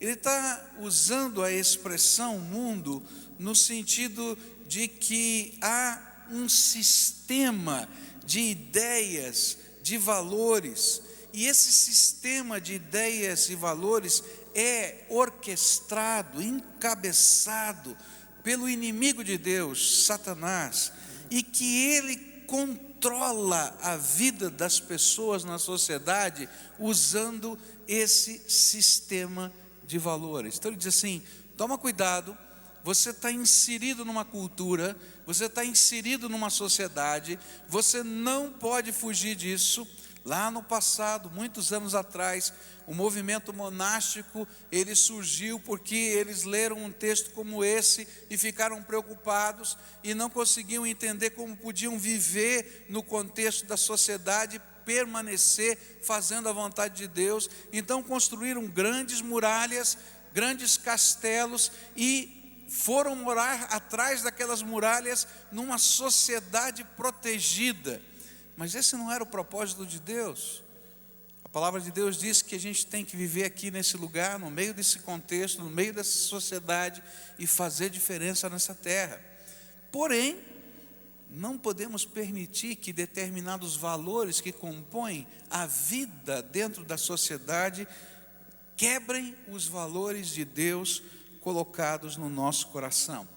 Ele está usando a expressão mundo no sentido de que há um sistema de ideias, de valores, e esse sistema de ideias e valores é orquestrado, encabeçado pelo inimigo de Deus, Satanás, e que ele controla a vida das pessoas na sociedade usando esse sistema de valores. Então ele diz assim: toma cuidado, você está inserido numa cultura, você está inserido numa sociedade, você não pode fugir disso. Lá no passado, muitos anos atrás, o movimento monástico, ele surgiu porque eles leram um texto como esse e ficaram preocupados e não conseguiam entender como podiam viver no contexto da sociedade, permanecer fazendo a vontade de Deus. Então construíram grandes muralhas, grandes castelos e foram morar atrás daquelas muralhas numa sociedade protegida. Mas esse não era o propósito de Deus. A palavra de Deus diz que a gente tem que viver aqui nesse lugar, no meio desse contexto, no meio dessa sociedade e fazer diferença nessa terra. Porém, não podemos permitir que determinados valores que compõem a vida dentro da sociedade quebrem os valores de Deus colocados no nosso coração.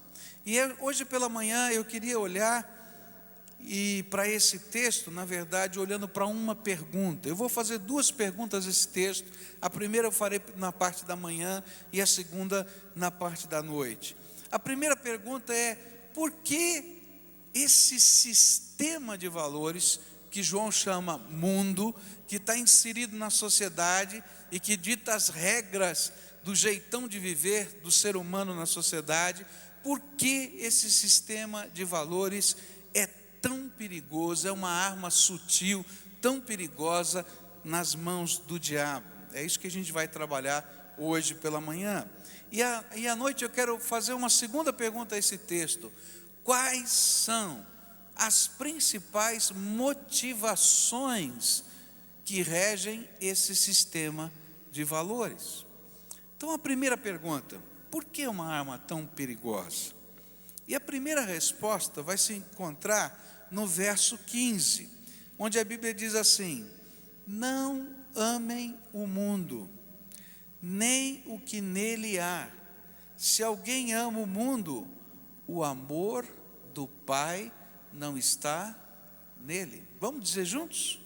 E hoje pela manhã eu queria olhar e para esse texto, na verdade, olhando para uma pergunta. Eu vou fazer duas perguntas nesse texto. A primeira eu farei na parte da manhã e a segunda na parte da noite. A primeira pergunta é: por que esse sistema de valores que João chama mundo, que está inserido na sociedade e que dita as regras do jeitão de viver do ser humano na sociedade, por que esse sistema de valores é tão perigoso, é uma arma sutil, tão perigosa nas mãos do diabo? É isso que a gente vai trabalhar hoje pela manhã. E à noite eu quero fazer uma segunda pergunta a esse texto: quais são as principais motivações que regem esse sistema de valores? Então a primeira pergunta: por que uma arma tão perigosa? E a primeira resposta vai se encontrar no verso 15, onde a Bíblia diz assim: não amem o mundo, nem o que nele há. Se alguém ama o mundo, o amor do Pai não está nele. Vamos dizer juntos?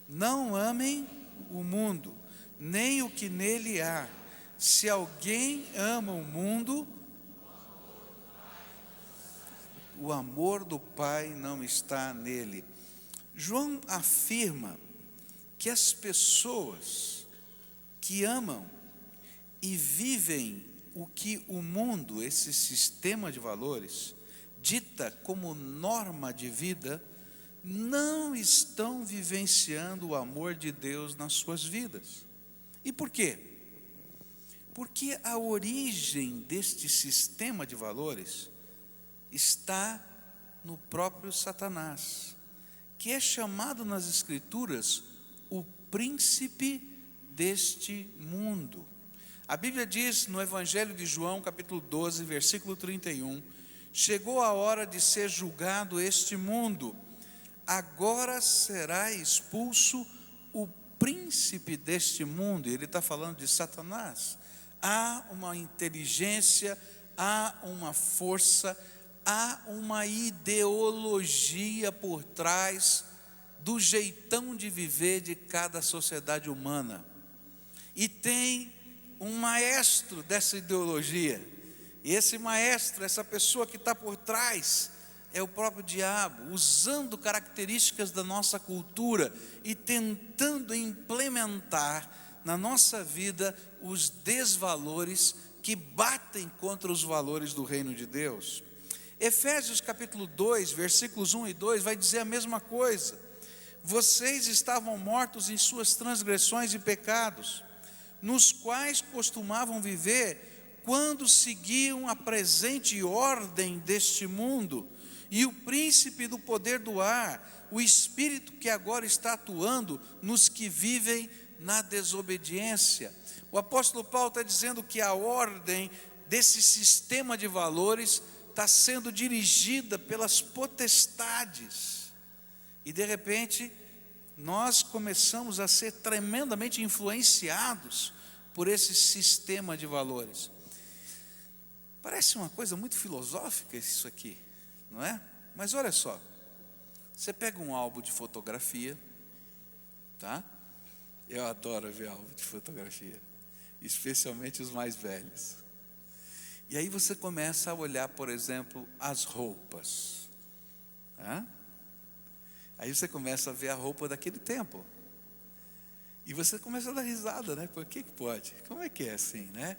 Não amem o mundo, nem o que nele há. Se alguém ama o mundo, o amor do Pai não está nele. João afirma que as pessoas que amam e vivem o que o mundo, esse sistema de valores, dita como norma de vida, não estão vivenciando o amor de Deus nas suas vidas. E por quê? Porque a origem deste sistema de valores está no próprio Satanás, que é chamado nas Escrituras o príncipe deste mundo. A Bíblia diz no Evangelho de João, capítulo 12, versículo 31, chegou a hora de ser julgado este mundo, agora será expulso o príncipe deste mundo. Ele está falando de Satanás. Há uma inteligência, há uma força, há uma ideologia por trás do jeitão de viver de cada sociedade humana. E tem um maestro dessa ideologia. E esse maestro, essa pessoa que está por trás, é o próprio diabo usando características da nossa cultura e tentando implementar na nossa vida os desvalores que batem contra os valores do reino de Deus. Efésios capítulo 2, versículos 1 e 2 vai dizer a mesma coisa. Vocês estavam mortos em suas transgressões e pecados, nos quais costumavam viver quando seguiam a presente ordem deste mundo e o príncipe do poder do ar, o espírito que agora está atuando nos que vivem na desobediência. O apóstolo Paulo está dizendo que a ordem desse sistema de valores está sendo dirigida pelas potestades. E de repente, nós começamos a ser tremendamente influenciados por esse sistema de valores. Parece uma coisa muito filosófica isso aqui, não é? Mas olha só, você pega um álbum de fotografia, tá? Eu adoro ver álbum de fotografia, especialmente os mais velhos. E aí você começa a olhar, por exemplo, as roupas, tá? Aí você começa a ver a roupa daquele tempo. E você começa a dar risada, né? Por que pode? Como é que é assim, né?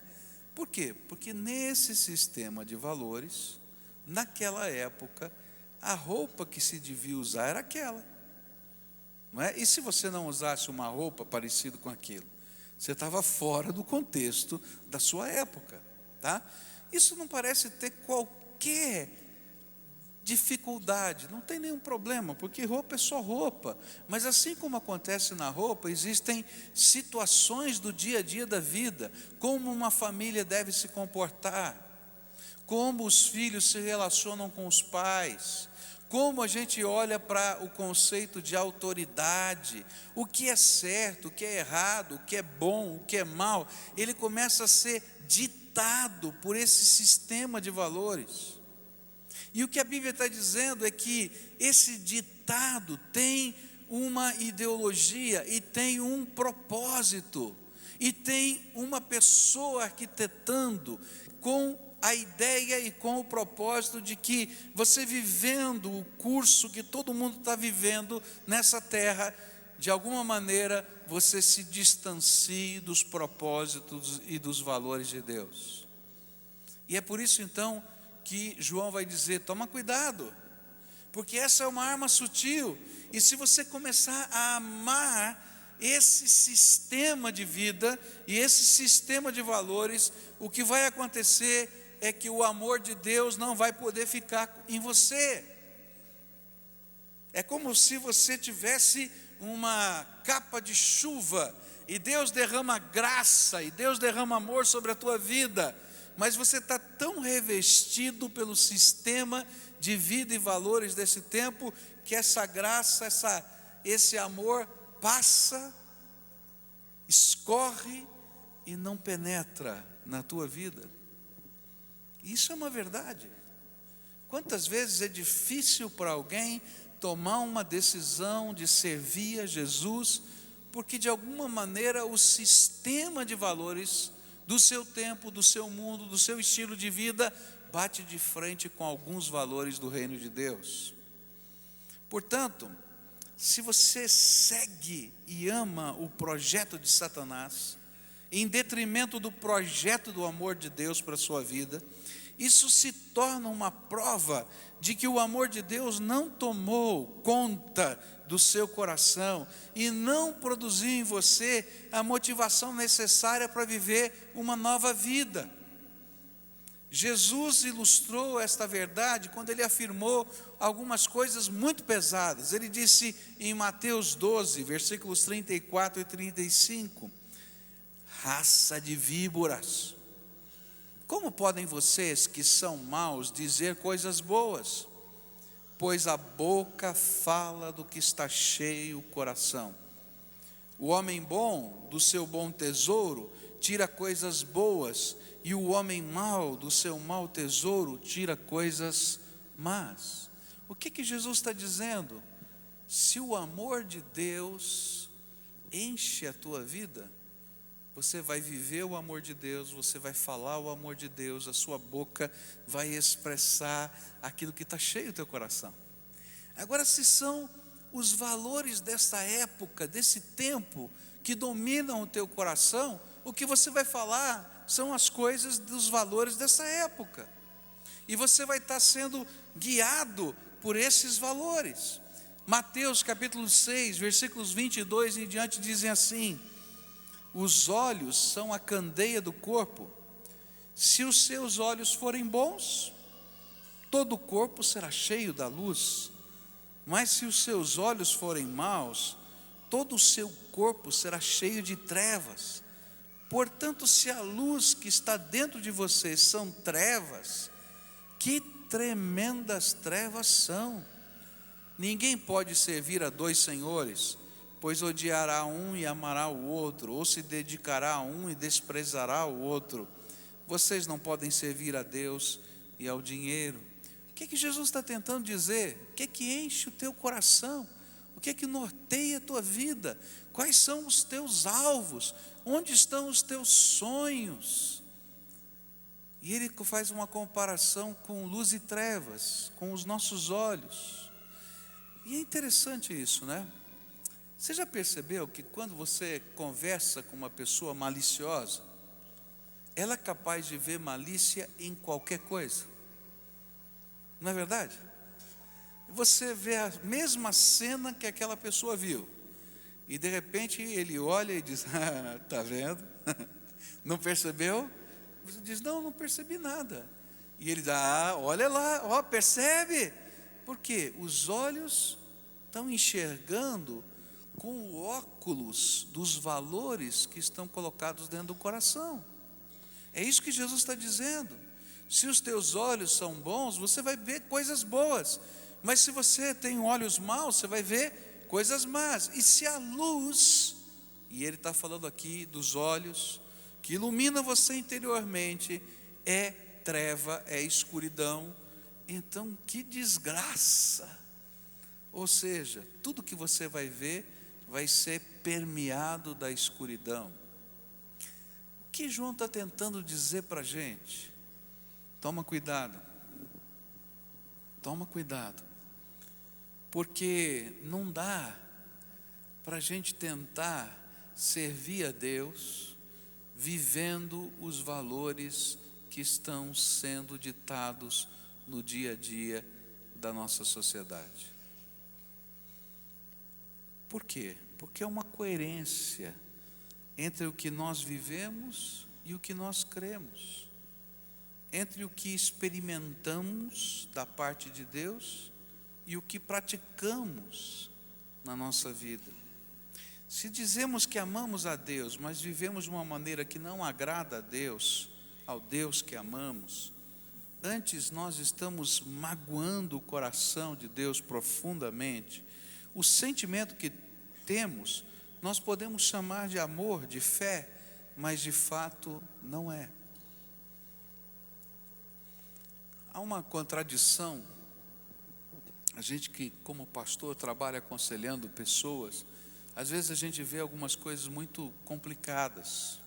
Por quê? Porque nesse sistema de valores, naquela época, a roupa que se devia usar era aquela, não é? E se você não usasse uma roupa parecida com aquilo, você estava fora do contexto da sua época, tá? Isso não parece ter qualquer dificuldade, não tem nenhum problema, porque roupa é só roupa. Mas assim como acontece na roupa, existem situações do dia a dia da vida, como uma família deve se comportar, como os filhos se relacionam com os pais, como a gente olha para o conceito de autoridade, o que é certo, o que é errado, o que é bom, o que é mal, ele começa a ser ditado por esse sistema de valores. E o que a Bíblia está dizendo é que esse ditado tem uma ideologia e tem um propósito, e tem uma pessoa arquitetando com a ideia e com o propósito de que você vivendo o curso que todo mundo está vivendo nessa terra, de alguma maneira você se distancie dos propósitos e dos valores de Deus. E é por isso então que João vai dizer, toma cuidado, porque essa é uma arma sutil, e se você começar a amar esse sistema de vida e esse sistema de valores, o que vai acontecer é que o amor de Deus não vai poder ficar em você. É como se você tivesse uma capa de chuva, e Deus derrama graça, e Deus derrama amor sobre a tua vida, mas você está tão revestido pelo sistema de vida e valores desse tempo, que essa graça, esse amor passa, escorre e não penetra na tua vida. Isso é uma verdade. Quantas vezes é difícil para alguém tomar uma decisão de servir a Jesus, porque de alguma maneira o sistema de valores do seu tempo, do seu mundo, do seu estilo de vida, bate de frente com alguns valores do reino de Deus. Portanto, se você segue e ama o projeto de Satanás, em detrimento do projeto do amor de Deus para a sua vida, isso se torna uma prova de que o amor de Deus não tomou conta do seu coração e não produziu em você a motivação necessária para viver uma nova vida. Jesus ilustrou esta verdade quando ele afirmou algumas coisas muito pesadas. Ele disse em Mateus 12, versículos 34 e 35, raça de víboras, como podem vocês que são maus dizer coisas boas? Pois a boca fala do que está cheio o coração. O homem bom do seu bom tesouro tira coisas boas, e o homem mau do seu mau tesouro tira coisas más. O que Jesus está dizendo? Se o amor de Deus enche a tua vida, você vai viver o amor de Deus, você vai falar o amor de Deus, a sua boca vai expressar aquilo que está cheio do teu coração. Agora, se são os valores dessa época, desse tempo, que dominam o teu coração, o que você vai falar são as coisas dos valores dessa época. E você vai estar sendo guiado por esses valores. Mateus capítulo 6, versículos 22 em diante dizem assim: os olhos são a candeia do corpo. Se os seus olhos forem bons, todo o corpo será cheio da luz. Mas se os seus olhos forem maus, todo o seu corpo será cheio de trevas. Portanto, se a luz que está dentro de vocês são trevas, que tremendas trevas são! Ninguém pode servir a dois senhores, pois odiará um e amará o outro, ou se dedicará a um e desprezará o outro. Vocês não podem servir a Deus e ao dinheiro. O que Jesus está tentando dizer? O que enche o teu coração? O que norteia a tua vida? Quais são os teus alvos? Onde estão os teus sonhos? E ele faz uma comparação com luz e trevas, com os nossos olhos. E é interessante isso, né? Você já percebeu que quando você conversa com uma pessoa maliciosa, ela é capaz de ver malícia em qualquer coisa? Não é verdade? Você vê a mesma cena que aquela pessoa viu, e de repente ele olha e diz: está vendo? Não percebeu? Você diz: não percebi nada. E ele diz: olha lá, percebe? Porque os olhos estão enxergando com o óculos dos valores que estão colocados dentro do coração. É isso que Jesus está dizendo. Se os teus olhos são bons, você vai ver coisas boas. Mas se você tem olhos maus, você vai ver coisas más. E se a luz, e ele está falando aqui dos olhos, que ilumina você interiormente, é treva, é escuridão, então que desgraça. Ou seja, tudo que você vai ver vai ser permeado da escuridão. O que João está tentando dizer para a gente? Toma cuidado, porque não dá para a gente tentar servir a Deus vivendo os valores que estão sendo ditados no dia a dia da nossa sociedade. Por quê? Porque é uma coerência entre o que nós vivemos e o que nós cremos, entre o que experimentamos da parte de Deus e o que praticamos na nossa vida. Se dizemos que amamos a Deus, mas vivemos de uma maneira que não agrada a Deus, ao Deus que amamos, antes nós estamos magoando o coração de Deus profundamente. O sentimento que temos, nós podemos chamar de amor, de fé, mas de fato não é. Há uma contradição. A gente que, como pastor, trabalha aconselhando pessoas, às vezes a gente vê algumas coisas muito complicadas.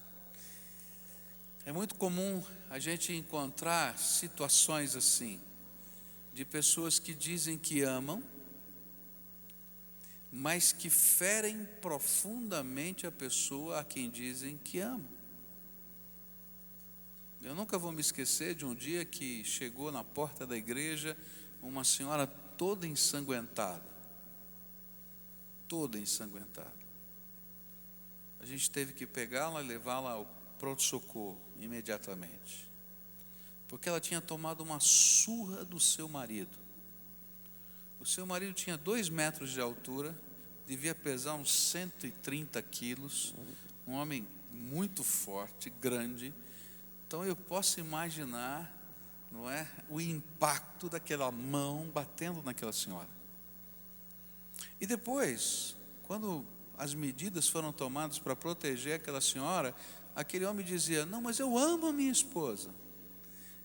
É muito comum a gente encontrar situações assim, de pessoas que dizem que amam, mas que ferem profundamente a pessoa a quem dizem que amam. Eu nunca vou me esquecer de um dia que chegou na porta da igreja uma senhora toda ensanguentada. A gente teve que pegá-la e levá-la ao pronto-socorro imediatamente, porque ela tinha tomado uma surra do seu marido. O seu marido tinha 2 metros de altura, devia pesar uns 130 quilos, um homem muito forte, grande. Então eu posso imaginar, não é, o impacto daquela mão batendo naquela senhora. E depois, quando as medidas foram tomadas para proteger aquela senhora, aquele homem dizia: não, mas eu amo a minha esposa.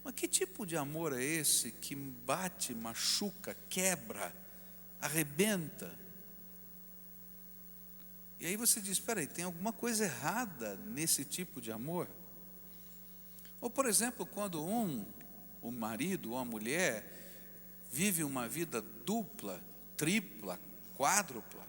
Mas que tipo de amor é esse que bate, machuca, quebra, arrebenta? E aí você diz, espera aí, tem alguma coisa errada nesse tipo de amor? Ou, por exemplo, quando o marido ou a mulher vive uma vida dupla, tripla, quádrupla,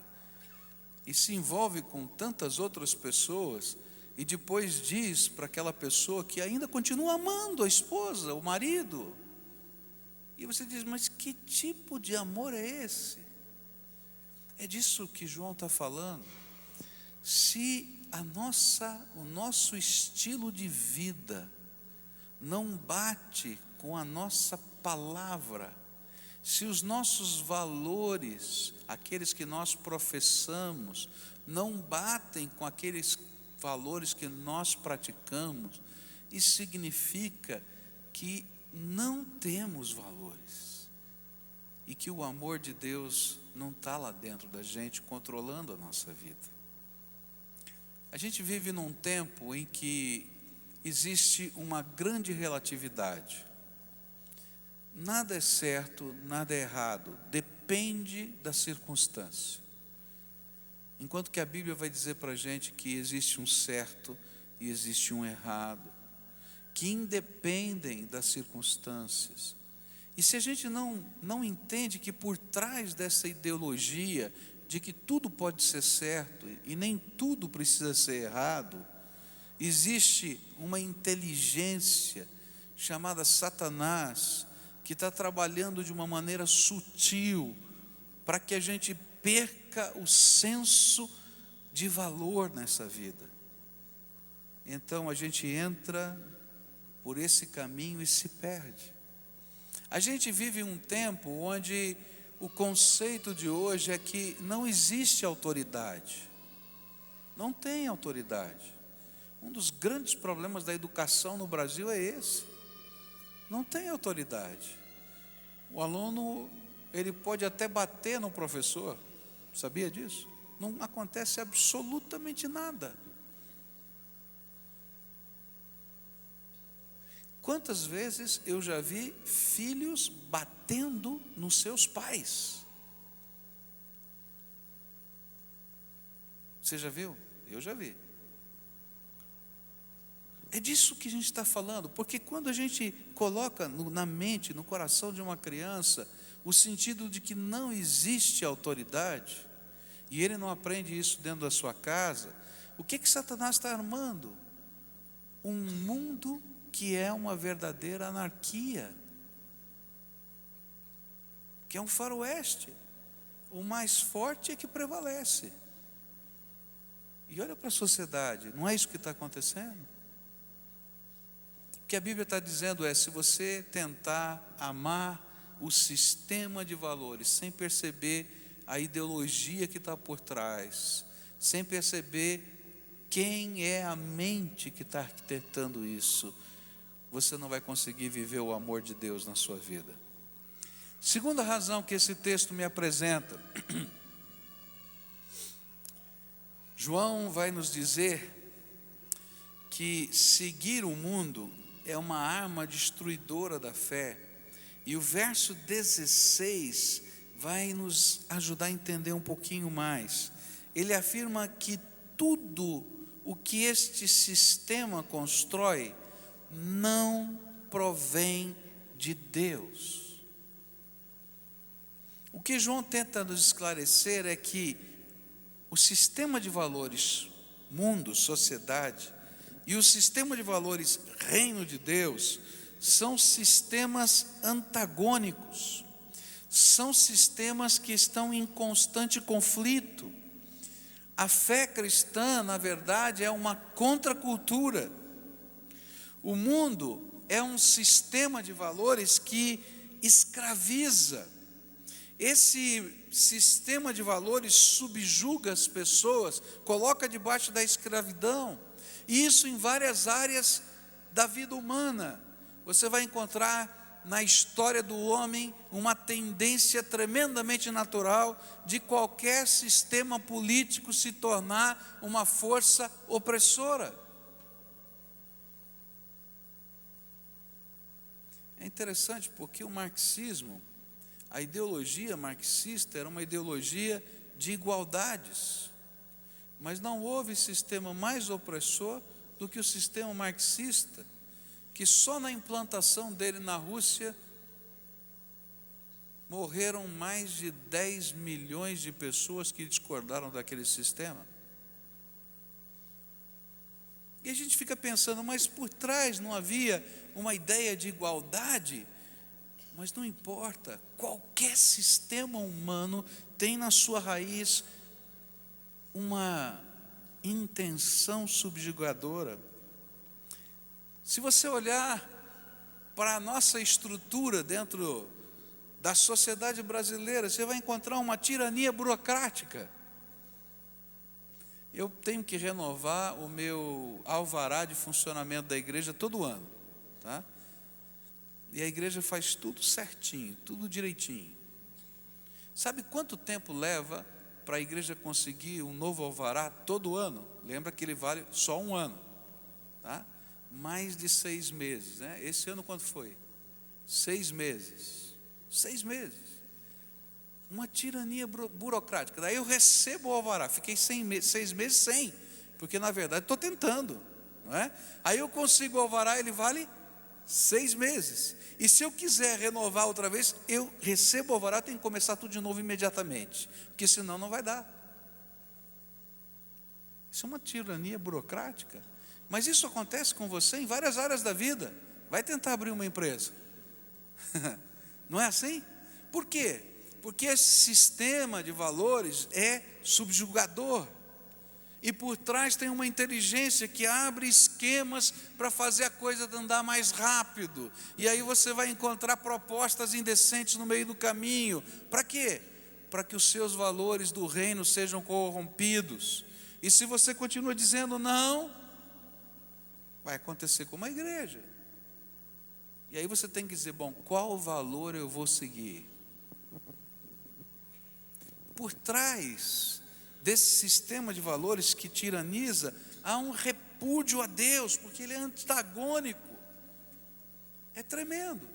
e se envolve com tantas outras pessoas, e depois diz para aquela pessoa que ainda continua amando a esposa, o marido. E você diz, mas que tipo de amor é esse? É disso que João está falando. Se o nosso estilo de vida não bate com a nossa palavra, se os nossos valores, aqueles que nós professamos, não batem com aqueles valores que nós praticamos, isso significa que não temos valores e que o amor de Deus não está lá dentro da gente, controlando a nossa vida. A gente vive num tempo em que existe uma grande relatividade. Nada é certo, nada é errado, depende da circunstância. Enquanto que a Bíblia vai dizer para a gente que existe um certo e existe um errado, que independem das circunstâncias. E se a gente não entende que por trás dessa ideologia de que tudo pode ser certo e nem tudo precisa ser errado, existe uma inteligência chamada Satanás, que está trabalhando de uma maneira sutil para que a gente perca o senso de valor nessa vida. Então a gente entra por esse caminho e se perde. A gente vive um tempo onde o conceito de hoje é que não existe autoridade. Não tem autoridade. Um dos grandes problemas da educação no Brasil é esse. Não tem autoridade. O aluno, ele pode até bater no professor, sabia disso? Não acontece absolutamente nada. Quantas vezes eu já vi filhos batendo nos seus pais? Você já viu? Eu já vi. É disso que a gente está falando, porque quando a gente coloca na mente, no coração de uma criança, o sentido de que não existe autoridade, e ele não aprende isso dentro da sua casa, o que Satanás está armando? Um mundo que é uma verdadeira anarquia, que é um faroeste. O mais forte é que prevalece. E olha para a sociedade, não é isso que está acontecendo? O que a Bíblia está dizendo é, se você tentar amar o sistema de valores, sem perceber a ideologia que está por trás, sem perceber quem é a mente que está arquitetando isso, você não vai conseguir viver o amor de Deus na sua vida. Segunda razão que esse texto me apresenta, João vai nos dizer que seguir o mundo é uma arma destruidora da fé. E o verso 16 vai nos ajudar a entender um pouquinho mais. Ele afirma que tudo o que este sistema constrói não provém de Deus. O que João tenta nos esclarecer é que o sistema de valores, mundo, sociedade, e o sistema de valores, reino de Deus, são sistemas antagônicos, são sistemas que estão em constante conflito. A fé cristã, na verdade, é uma contracultura. O mundo é um sistema de valores que escraviza. Esse sistema de valores subjuga as pessoas, coloca debaixo da escravidão, e isso em várias áreas da vida humana. Você vai encontrar na história do homem uma tendência tremendamente natural de qualquer sistema político se tornar uma força opressora. É interessante porque o marxismo, a ideologia marxista era uma ideologia de igualdades. Mas não houve sistema mais opressor do que o sistema marxista, que só na implantação dele na Rússia morreram mais de 10 milhões de pessoas que discordaram daquele sistema. E a gente fica pensando, mas por trás não havia uma ideia de igualdade? Mas não importa, qualquer sistema humano tem na sua raiz uma intenção subjugadora. Se você olhar para a nossa estrutura dentro da sociedade brasileira, você vai encontrar uma tirania burocrática. Eu tenho que renovar o meu alvará de funcionamento da igreja todo ano, tá? E a igreja faz tudo certinho, tudo direitinho. Sabe quanto tempo leva para a igreja conseguir um novo alvará todo ano? Lembra que ele vale só um ano, tá? Mais de 6 meses, né? Esse ano quanto foi? 6 meses. 6 meses. Uma tirania burocrática. Daí eu recebo o alvará, fiquei 6 meses sem, porque na verdade estou tentando, não é? Aí eu consigo o alvará, ele vale 6 meses. E se eu quiser renovar outra vez, eu recebo o alvará, tenho que começar tudo de novo imediatamente, porque senão não vai dar. Isso é uma tirania burocrática. Mas isso acontece com você em várias áreas da vida. Vai tentar abrir uma empresa. Não é assim? Por quê? Porque esse sistema de valores é subjugador. E por trás tem uma inteligência que abre esquemas para fazer a coisa andar mais rápido. E aí você vai encontrar propostas indecentes no meio do caminho. Para quê? Para que os seus valores do reino sejam corrompidos. E se você continua dizendo não, vai acontecer como a igreja. E aí você tem que dizer, bom, qual valor eu vou seguir? Por trás desse sistema de valores que tiraniza, há um repúdio a Deus, porque ele é antagônico. É tremendo.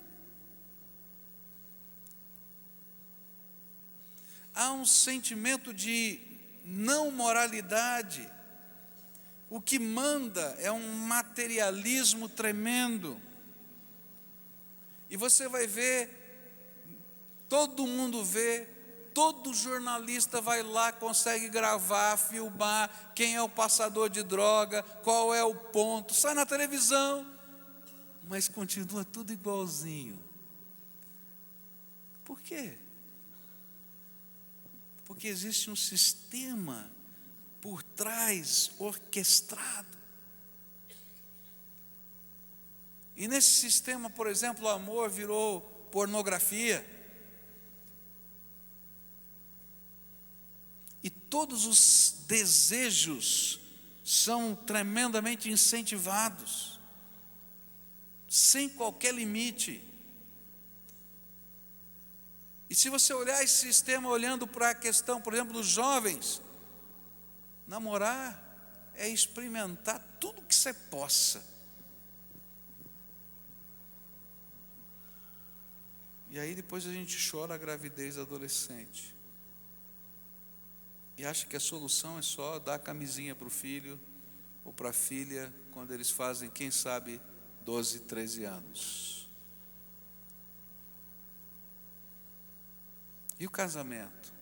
Há um sentimento de não moralidade. O que manda é um materialismo tremendo. E você vai ver, todo mundo vê, todo jornalista vai lá, consegue gravar, filmar quem é o passador de droga, qual é o ponto, sai na televisão, mas continua tudo igualzinho. Por quê? Porque existe um sistema por trás orquestrado. E nesse sistema, por exemplo, o amor virou pornografia. E todos os desejos são tremendamente incentivados, sem qualquer limite. E se você olhar esse sistema olhando para a questão, por exemplo, dos jovens, namorar é experimentar tudo que você possa. E aí depois a gente chora a gravidez adolescente. E acha que a solução é só dar a camisinha para o filho ou para a filha quando eles fazem, quem sabe, 12, 13 anos. E o casamento?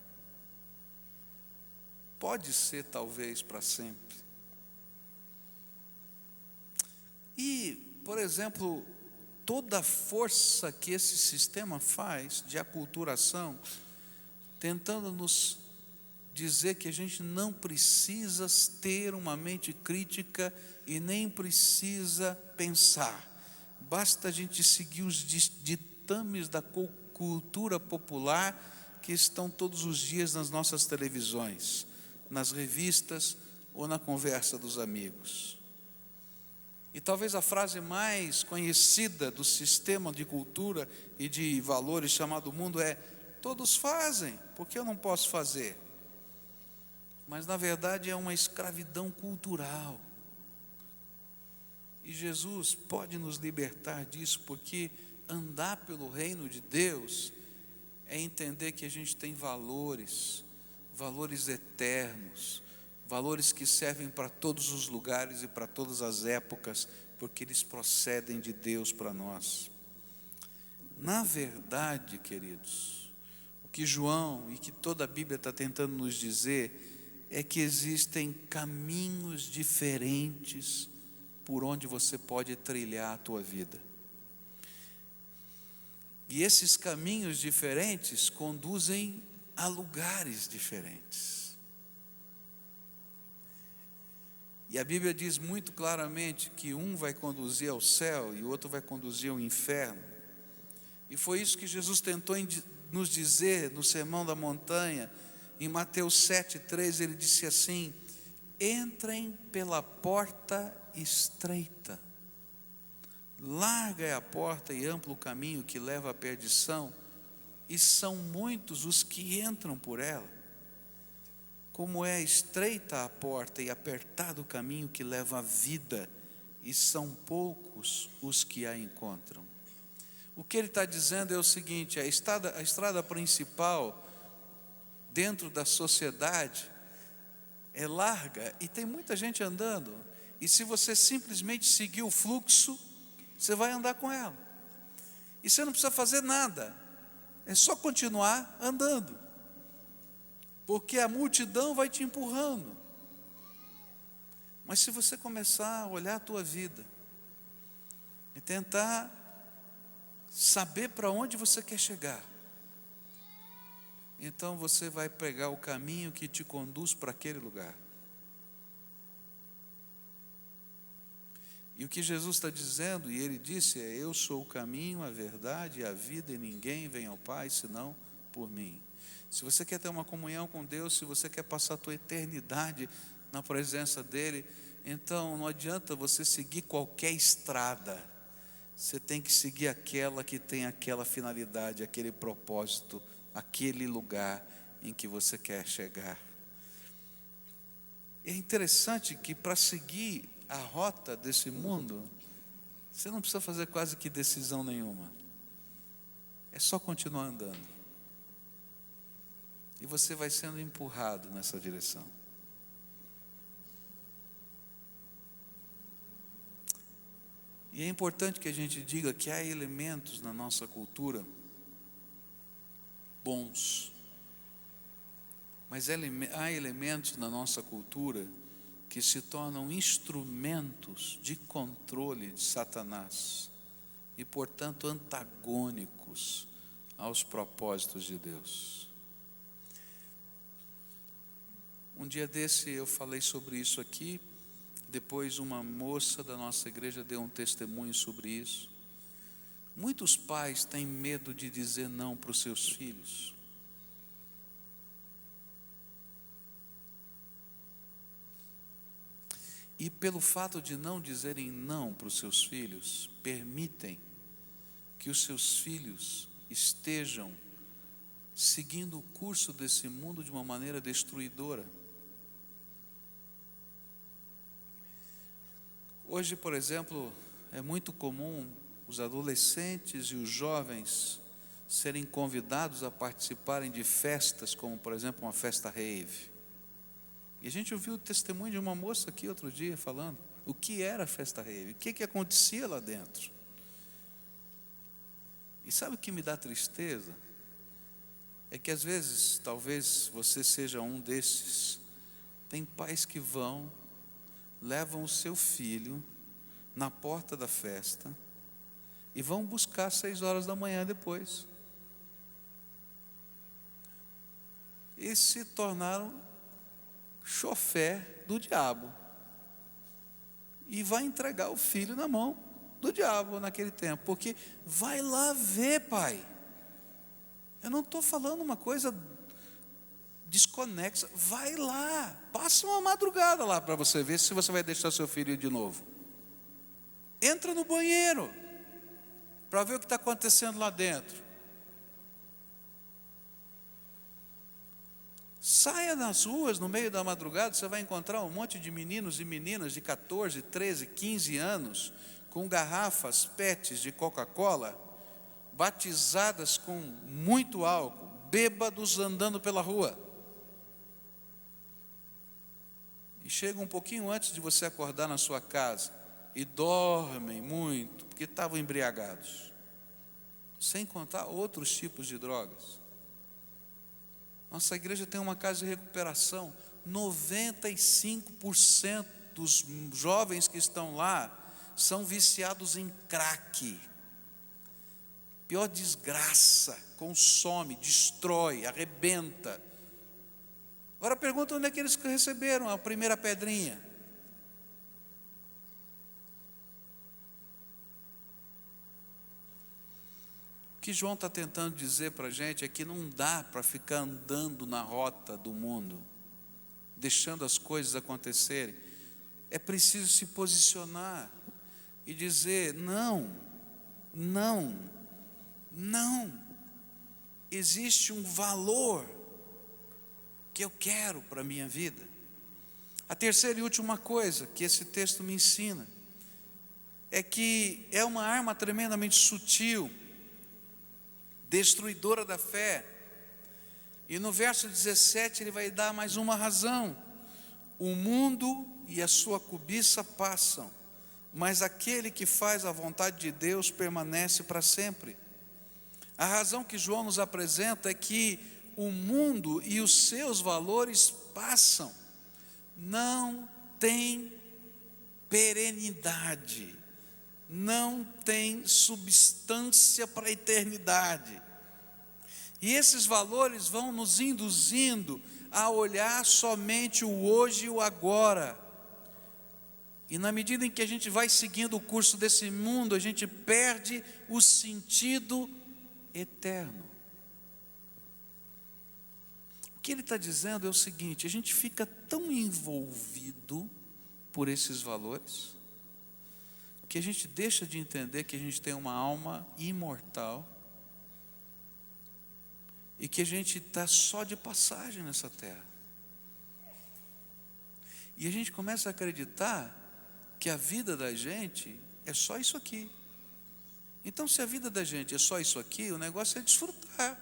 Pode ser talvez para sempre. E, por exemplo, toda a força que esse sistema faz de aculturação, tentando nos dizer que a gente não precisa ter uma mente crítica e nem precisa pensar. Basta a gente seguir os ditames da cultura popular que estão todos os dias nas nossas televisões, nas revistas ou na conversa dos amigos. E talvez a frase mais conhecida do sistema de cultura e de valores chamado mundo é: todos fazem, por que eu não posso fazer? Mas na verdade é uma escravidão cultural. E Jesus pode nos libertar disso, porque andar pelo reino de Deus é entender que a gente tem valores eternos, valores que servem para todos os lugares e para todas as épocas, porque eles procedem de Deus para nós. Na verdade, queridos, o que João e que toda a Bíblia está tentando nos dizer é que existem caminhos diferentes por onde você pode trilhar a tua vida. E esses caminhos diferentes conduzem a lugares diferentes. E a Bíblia diz muito claramente que um vai conduzir ao céu e o outro vai conduzir ao inferno. E foi isso que Jesus tentou nos dizer no Sermão da Montanha. Em Mateus 7,3 ele disse assim: entrem pela porta estreita. Larga é a porta e amplo o caminho que leva à perdição, e são muitos os que entram por ela. Como é estreita a porta e apertado o caminho que leva à vida, e são poucos os que a encontram. O que ele está dizendo é o seguinte: a estrada principal dentro da sociedade é larga e tem muita gente andando, e se você simplesmente seguir o fluxo, você vai andar com ela, e você não precisa fazer nada, é só continuar andando, porque a multidão vai te empurrando. Mas se você começar a olhar a tua vida e tentar saber para onde você quer chegar, então você vai pegar o caminho que te conduz para aquele lugar. E o que Jesus está dizendo, e ele disse, é: eu sou o caminho, a verdade e a vida, e ninguém vem ao Pai senão por mim. Se você quer ter uma comunhão com Deus, se você quer passar a tua eternidade na presença dEle, então não adianta você seguir qualquer estrada. Você tem que seguir aquela que tem aquela finalidade, aquele propósito, aquele lugar em que você quer chegar. É interessante que para seguir a rota desse mundo, você não precisa fazer quase que decisão nenhuma. É só continuar andando. E você vai sendo empurrado nessa direção. E é importante que a gente diga que há elementos na nossa cultura bons, mas há elementos na nossa cultura que se tornam instrumentos de controle de Satanás e, portanto, antagônicos aos propósitos de Deus. Um dia desse eu falei sobre isso aqui, depois uma moça da nossa igreja deu um testemunho sobre isso. Muitos pais têm medo de dizer não para os seus filhos. E pelo fato de não dizerem não para os seus filhos, permitem que os seus filhos estejam seguindo o curso desse mundo de uma maneira destruidora. Hoje, por exemplo, é muito comum os adolescentes e os jovens serem convidados a participarem de festas, como por exemplo uma festa rave. E a gente ouviu o testemunho de uma moça aqui outro dia falando o que era a festa rave, o que acontecia lá dentro. E sabe o que me dá tristeza? É que às vezes, talvez você seja um desses, tem pais que levam o seu filho na porta da festa e vão buscar às 6 horas da manhã depois. E se tornaram chofer do diabo. E vai entregar o filho na mão do diabo naquele tempo. Porque vai lá ver, pai. Eu não estou falando uma coisa desconexa. Vai lá. Passa uma madrugada lá para você ver se você vai deixar seu filho ir de novo. Entra no banheiro para ver o que está acontecendo lá dentro. Saia nas ruas no meio da madrugada, você vai encontrar um monte de meninos e meninas de 14, 13, 15 anos com garrafas PETs de Coca-Cola, batizadas com muito álcool, bêbados andando pela rua. e chegam um pouquinho antes de você acordar na sua casa e dormem muito, porque estavam embriagados, sem contar outros tipos de drogas. Nossa igreja tem uma casa de recuperação. 95% dos jovens que estão lá são viciados em crack. Pior desgraça, consome, destrói, arrebenta. Agora pergunta onde é que eles receberam a primeira pedrinha. O que João está tentando dizer para a gente é que não dá para ficar andando na rota do mundo, deixando as coisas acontecerem. É preciso se posicionar e dizer: não, não, não. Existe um valor que eu quero para a minha vida. A terceira e última coisa que esse texto me ensina é que é uma arma tremendamente sutil, destruidora da fé. E no verso 17 ele vai dar mais uma razão: o mundo e a sua cobiça passam, mas aquele que faz a vontade de Deus permanece para sempre. A razão que João nos apresenta é que o mundo e os seus valores passam, não tem perenidade, não tem substância para a eternidade. E esses valores vão nos induzindo a olhar somente o hoje e o agora. E na medida em que a gente vai seguindo o curso desse mundo, a gente perde o sentido eterno. O que ele está dizendo é o seguinte: a gente fica tão envolvido por esses valores, que a gente deixa de entender que a gente tem uma alma imortal, e que a gente está só de passagem nessa terra. E a gente começa a acreditar que a vida da gente é só isso aqui. Então, se a vida da gente é só isso aqui, o negócio é desfrutar,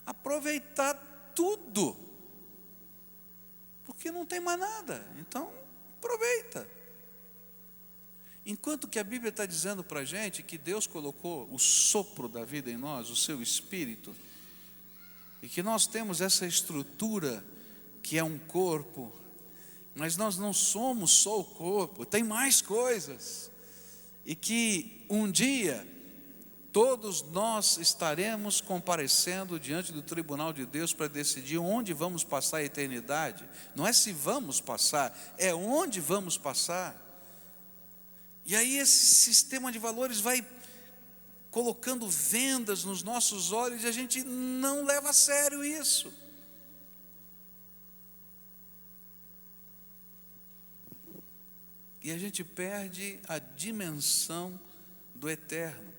aproveitar tudo, porque não tem mais nada. Então, aproveita. Enquanto que a Bíblia está dizendo para a gente que Deus colocou o sopro da vida em nós, o seu Espírito, e que nós temos essa estrutura que é um corpo, mas nós não somos só o corpo, tem mais coisas, e que um dia todos nós estaremos comparecendo diante do tribunal de Deus para decidir onde vamos passar a eternidade. Não é se vamos passar, é onde vamos passar. E aí esse sistema de valores vai colocando vendas nos nossos olhos e a gente não leva a sério isso. E a gente perde a dimensão do eterno.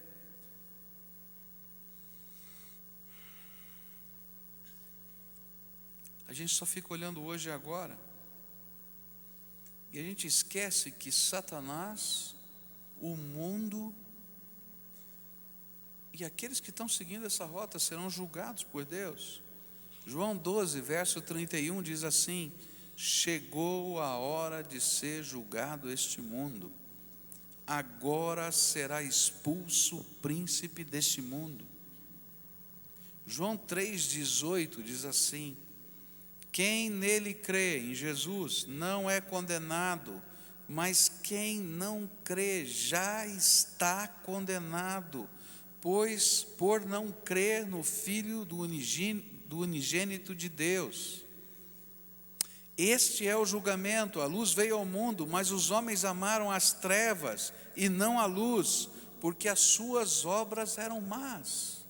A gente só fica olhando hoje e agora. E a gente esquece que Satanás, o mundo e aqueles que estão seguindo essa rota serão julgados por Deus. João 12, verso 31 diz assim: chegou a hora de ser julgado este mundo, agora será expulso o príncipe deste mundo. João 3,18 diz assim: quem nele crê, em Jesus, não é condenado, mas quem não crê já está condenado, pois por não crer no Filho do unigênito de Deus. Este é o julgamento: a luz veio ao mundo, mas os homens amaram as trevas e não a luz, porque as suas obras eram más.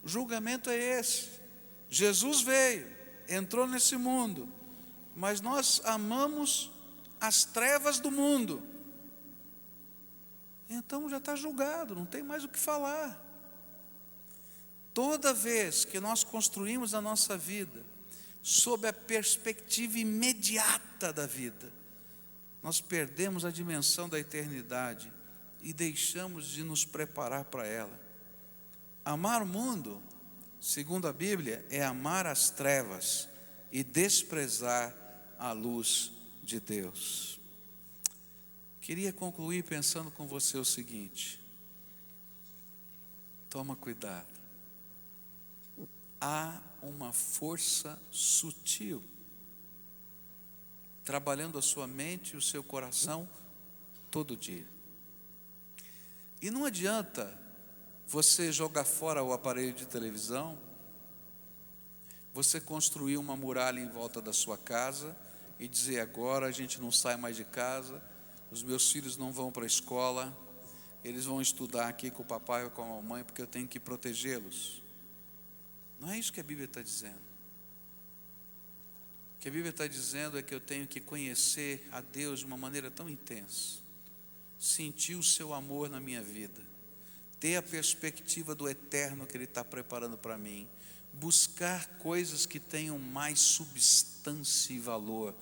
O julgamento é esse. Jesus veio, entrou nesse mundo, mas nós amamos as trevas do mundo. Então já está julgado, não tem mais o que falar. Toda vez que nós construímos a nossa vida sob a perspectiva imediata da vida, nós perdemos a dimensão da eternidade e deixamos de nos preparar para ela. Amar o mundo, segundo a Bíblia, é amar as trevas e desprezar à luz de Deus. Queria concluir pensando com você o seguinte: toma cuidado. Há uma força sutil trabalhando a sua mente e o seu coração todo dia. E não adianta você jogar fora o aparelho de televisão, você construir uma muralha em volta da sua casa e dizer: agora a gente não sai mais de casa, os meus filhos não vão para a escola, eles vão estudar aqui com o papai ou com a mamãe, porque eu tenho que protegê-los. Não é isso que a Bíblia está dizendo. O que a Bíblia está dizendo é que eu tenho que conhecer a Deus de uma maneira tão intensa, sentir o seu amor na minha vida, ter a perspectiva do eterno que Ele está preparando para mim, buscar coisas que tenham mais substância e valor,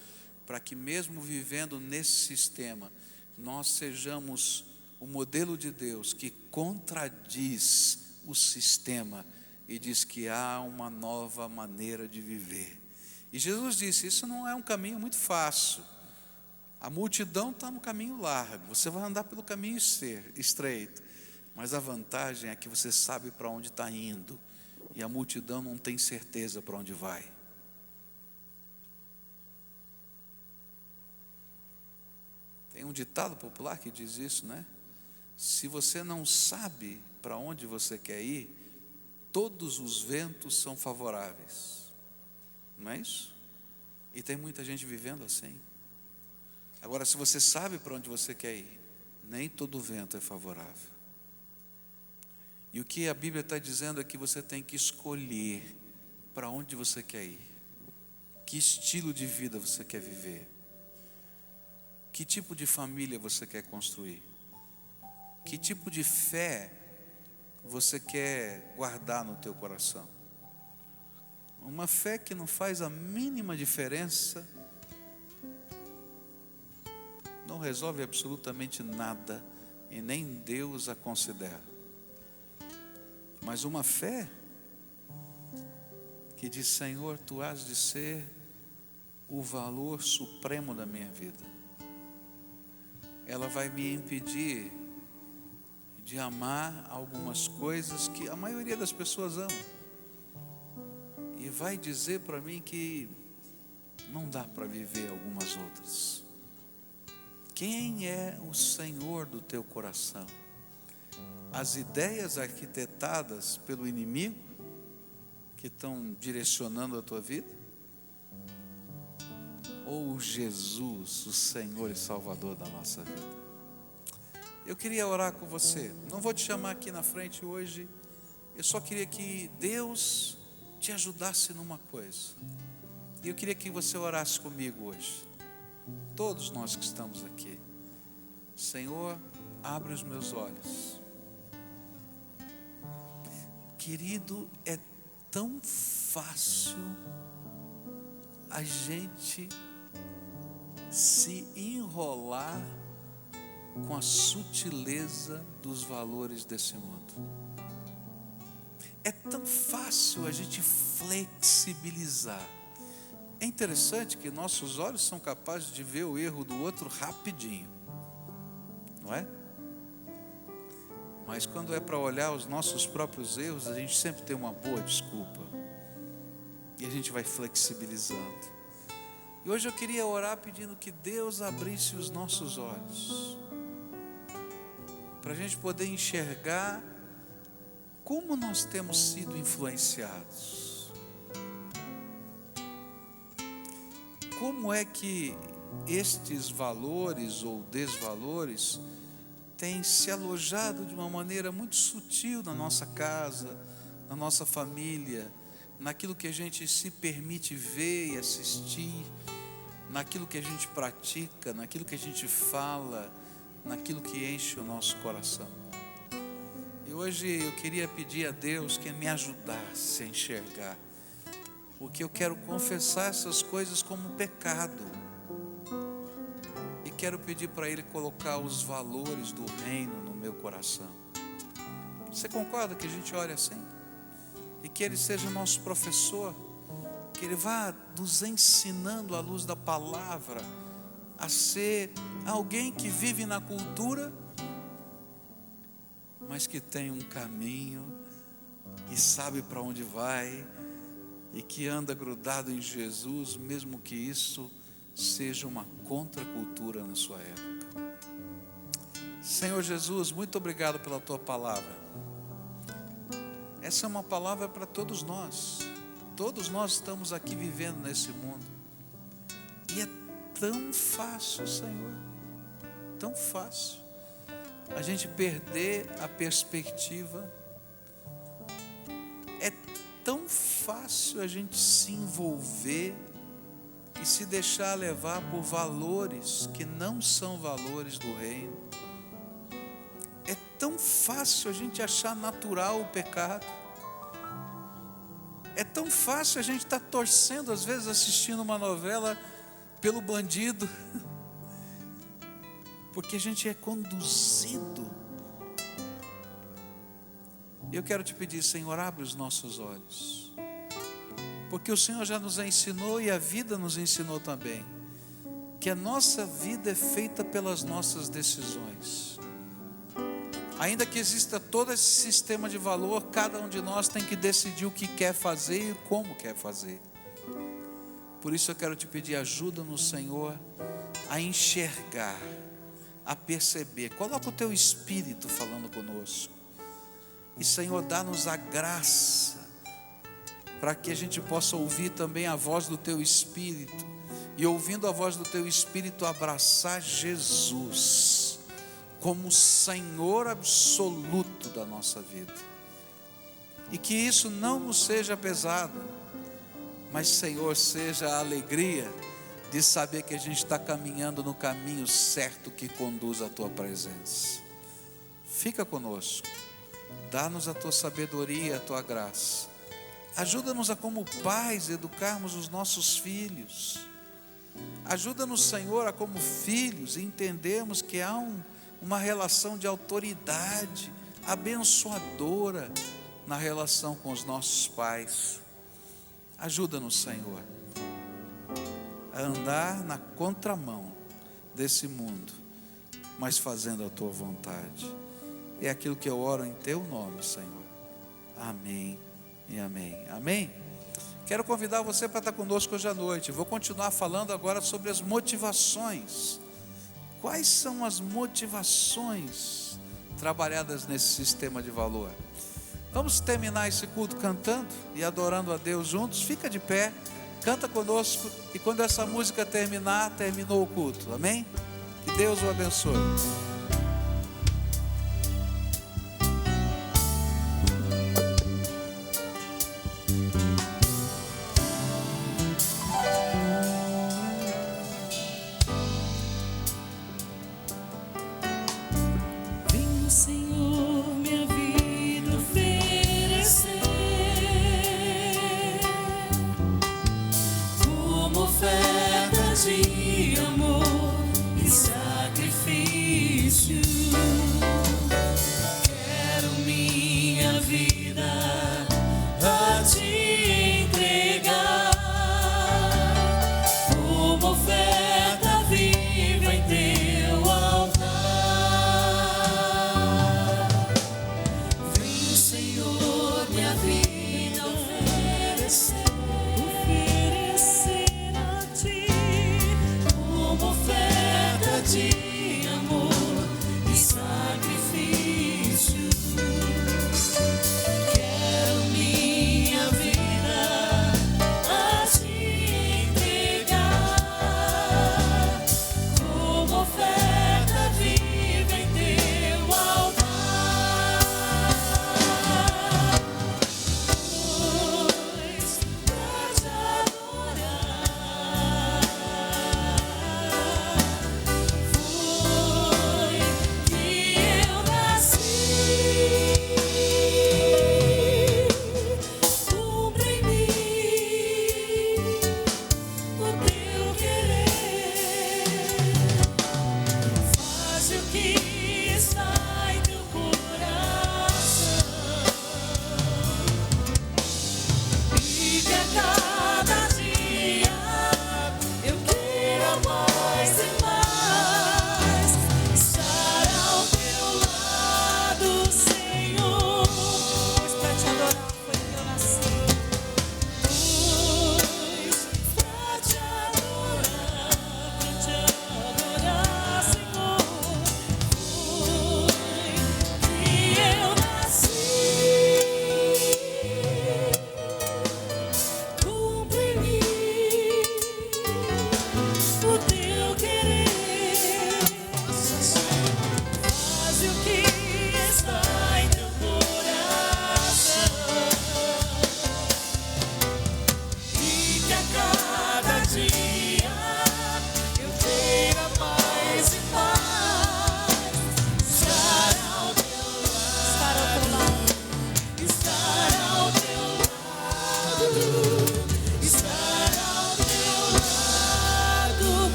para que mesmo vivendo nesse sistema, nós sejamos o modelo de Deus que contradiz o sistema e diz que há uma nova maneira de viver. E Jesus disse: isso não é um caminho muito fácil. A multidão está no caminho largo, você vai andar pelo caminho estreito, mas a vantagem é que você sabe para onde está indo, e a multidão não tem certeza para onde vai. Tem um ditado popular que diz isso, né? Se você não sabe para onde você quer ir, todos os ventos são favoráveis. Não é isso? E tem muita gente vivendo assim. Agora, se você sabe para onde você quer ir, nem todo vento é favorável. E o que a Bíblia está dizendo é que você tem que escolher para onde você quer ir, que estilo de vida você quer viver, que tipo de família você quer construir, que tipo de fé você quer guardar no teu coração. Uma fé que não faz a mínima diferença, não resolve absolutamente nada e nem Deus a considera. Mas uma fé que diz: Senhor, Tu has de ser o valor supremo da minha vida. Ela vai me impedir de amar algumas coisas que a maioria das pessoas ama. E vai dizer para mim que não dá para viver algumas outras. Quem é o Senhor do teu coração? As ideias arquitetadas pelo inimigo que estão direcionando a tua vida? Ou Jesus, o Senhor e Salvador da nossa vida? Eu queria orar com você. Não vou te chamar aqui na frente hoje. Eu só queria que Deus te ajudasse numa coisa. E eu queria que você orasse comigo hoje. Todos nós que estamos aqui. Senhor, abre os meus olhos. Querido, é tão fácil a gente se enrolar com a sutileza dos valores desse mundo. É tão fácil a gente flexibilizar. É interessante que nossos olhos são capazes de ver o erro do outro rapidinho, não é? Mas quando é para olhar os nossos próprios erros, a gente sempre tem uma boa desculpa. E a gente vai flexibilizando. E hoje eu queria orar pedindo que Deus abrisse os nossos olhos, para a gente poder enxergar como nós temos sido influenciados. Como é que estes valores ou desvalores têm se alojado de uma maneira muito sutil na nossa casa, na nossa família, naquilo que a gente se permite ver e assistir, naquilo que a gente pratica, naquilo que a gente fala, naquilo que enche o nosso coração. E hoje eu queria pedir a Deus que me ajudasse a enxergar, porque eu quero confessar essas coisas como pecado, e quero pedir para Ele colocar os valores do reino no meu coração. Você concorda que a gente ore assim? E que Ele seja nosso professor, que Ele vá nos ensinando à luz da palavra a ser alguém que vive na cultura, mas que tem um caminho e sabe para onde vai e que anda grudado em Jesus, mesmo que isso seja uma contracultura na sua época. Senhor Jesus, muito obrigado pela tua palavra. Essa é uma palavra para todos nós. Todos nós estamos aqui vivendo nesse mundo. E é tão fácil, Senhor, tão fácil a gente perder a perspectiva. É tão fácil a gente se envolver e se deixar levar por valores que não são valores do reino. É tão fácil a gente achar natural o pecado. É tão fácil a gente estar torcendo, às vezes assistindo uma novela pelo bandido, porque a gente é conduzido. Eu quero te pedir, Senhor, abre os nossos olhos, porque o Senhor já nos ensinou e a vida nos ensinou também, que a nossa vida é feita pelas nossas decisões. Ainda que exista todo esse sistema de valor, cada um de nós tem que decidir o que quer fazer e como quer fazer. Por isso eu quero te pedir, ajuda-nos, Senhor, a enxergar, a perceber. Coloca o teu Espírito falando conosco. E, Senhor, dá-nos a graça para que a gente possa ouvir também a voz do teu Espírito. E ouvindo a voz do teu Espírito, abraçar Jesus como Senhor absoluto da nossa vida. E que isso não nos seja pesado, mas, Senhor, seja a alegria de saber que a gente está caminhando no caminho certo que conduz à tua presença. Fica conosco, dá-nos a tua sabedoria, a tua graça. Ajuda-nos a, como pais, educarmos os nossos filhos. Ajuda-nos, Senhor, a, como filhos, entendermos que há uma relação de autoridade abençoadora na relação com os nossos pais. Ajuda-nos, Senhor, a andar na contramão desse mundo, mas fazendo a tua vontade. É aquilo que eu oro em teu nome, Senhor. Amém e amém. Amém? Quero convidar você para estar conosco hoje à noite. Vou continuar falando agora sobre as motivações. Quais são as motivações trabalhadas nesse sistema de valor? Vamos terminar esse culto cantando e adorando a Deus juntos. Fica de pé, canta conosco, e quando essa música terminar, terminou o culto. Amém? Que Deus o abençoe. Senhor, minha vida oferecer como oferta de amor e sacrifício. Quero minha vida a te entregar como oferta viva em teu altar. Oferecer a ti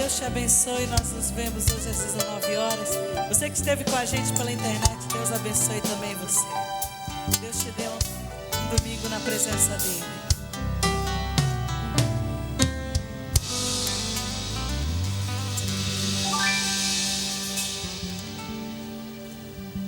Deus te abençoe. Nós nos vemos hoje às 19 horas. Você que esteve com a gente pela internet, Deus abençoe também você. Deus te dê um domingo na presença dele.